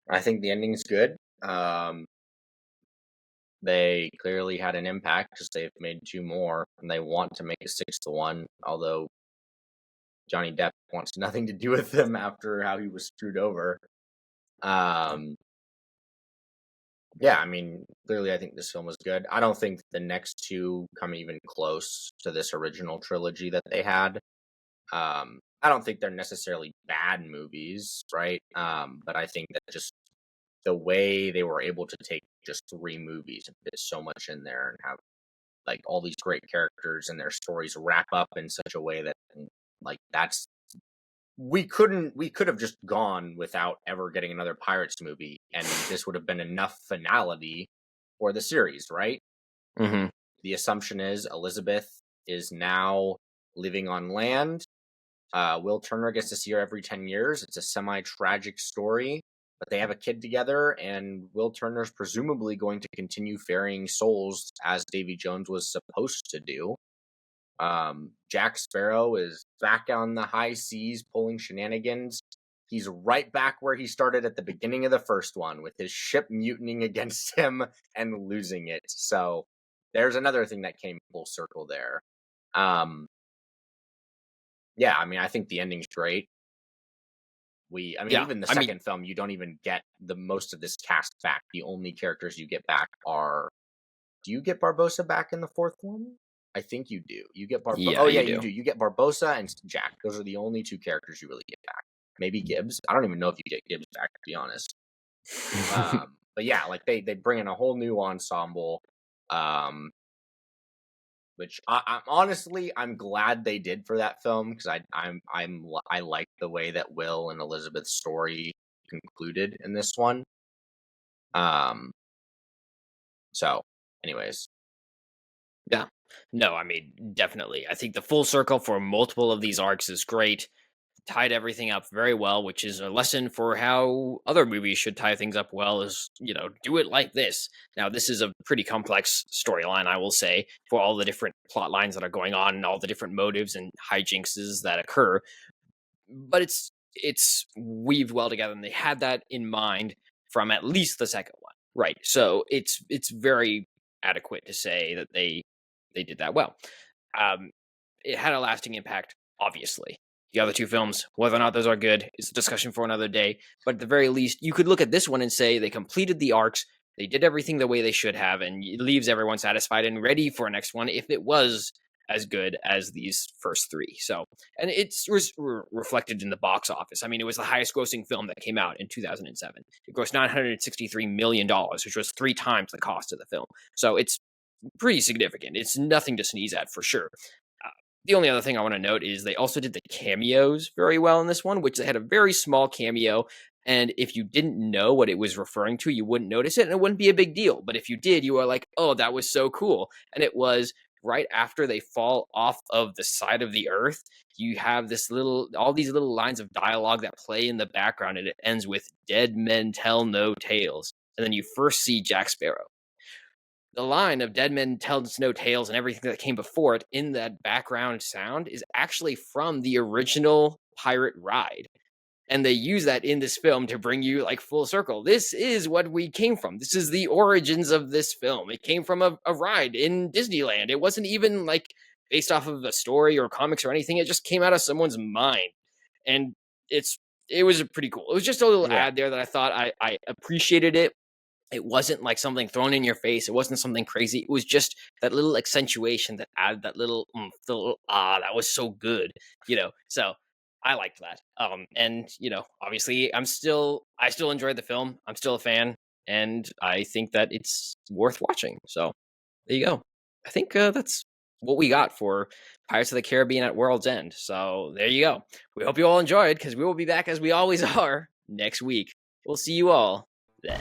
I think the ending's good. They clearly had an impact because they've made 2 more, and they want to make a 6th one, although Johnny Depp wants nothing to do with them after how he was screwed over. Yeah, I mean, clearly I think this film was good. I don't think the next 2 come even close to this original trilogy that they had. I don't think they're necessarily bad movies, right? But I think that just the way they were able to take just 3 movies and fit so much in there and have like all these great characters and their stories wrap up in such a way that like that's we could have just gone without ever getting another Pirates movie, and this would have been enough finality for the series, right? Mm-hmm. The assumption is Elizabeth is now living on land. Will Turner gets to see her every 10 years. It's a semi-tragic story, but they have a kid together, and Will Turner's presumably going to continue ferrying souls as Davy Jones was supposed to do. Jack Sparrow is back on the high seas pulling shenanigans. He's right back where he started at the beginning of the first one, with his ship mutinying against him and losing it. So there's another thing that came full circle there. Yeah, I mean, I think the ending's great. Even the second film, you don't even get the most of this cast back. The only characters you get back are... Do you get Barbossa back in the 4th one? I think you do. You get Barbossa. Yeah, you do. You get Barbossa and Jack. Those are the only 2 characters you really get back. Maybe Gibbs. I don't even know if you get Gibbs back, to be honest. But yeah, like they bring in a whole new ensemble, which I'm honestly glad they did for that film, because I like the way that Will and Elizabeth's story concluded in this one. So, anyways. Yeah. No, I mean, definitely. I think the full circle for multiple of these arcs is great. Tied everything up very well, which is a lesson for how other movies should tie things up well, is, do it like this. Now, this is a pretty complex storyline, I will say, for all the different plot lines that are going on and all the different motives and hijinkses that occur. But it's weaved well together, and they had that in mind from at least the second one. Right. So it's very adequate to say that they did that well. It had a lasting impact, obviously. The other 2 films, whether or not those are good, is a discussion for another day. But at the very least, you could look at this one and say they completed the arcs, they did everything the way they should have, and it leaves everyone satisfied and ready for a next one if it was as good as these first 3. So, and it's reflected in the box office. I mean, it was the highest grossing film that came out in 2007. It grossed $963 million, which was 3 times the cost of the film. So it's pretty significant. It's nothing to sneeze at, for sure. The only other thing I want to note is they also did the cameos very well in this one, which they had a very small cameo. And if you didn't know what it was referring to, you wouldn't notice it, and it wouldn't be a big deal. But if you did, you were like, oh, that was so cool. And it was right after they fall off of the side of the earth. You have all these little lines of dialogue that play in the background, and it ends with "Dead men tell no tales." And then you first see Jack Sparrow. The line of "Dead men tell no tales" and everything that came before it in that background sound is actually from the original pirate ride. And they use that in this film to bring you like full circle. This is what we came from. This is the origins of this film. It came from a ride in Disneyland. It wasn't even like based off of a story or comics or anything. It just came out of someone's mind. And it was pretty cool. It was just a little ad there that I thought I appreciated it. It wasn't like something thrown in your face. It wasn't something crazy. It was just that little accentuation that added that little, that was so good, So I liked that. And obviously I still enjoyed the film. I'm still a fan, and I think that it's worth watching. So there you go. I think that's what we got for Pirates of the Caribbean at World's End. So there you go. We hope you all enjoyed, because we will be back as we always are next week. We'll see you all then.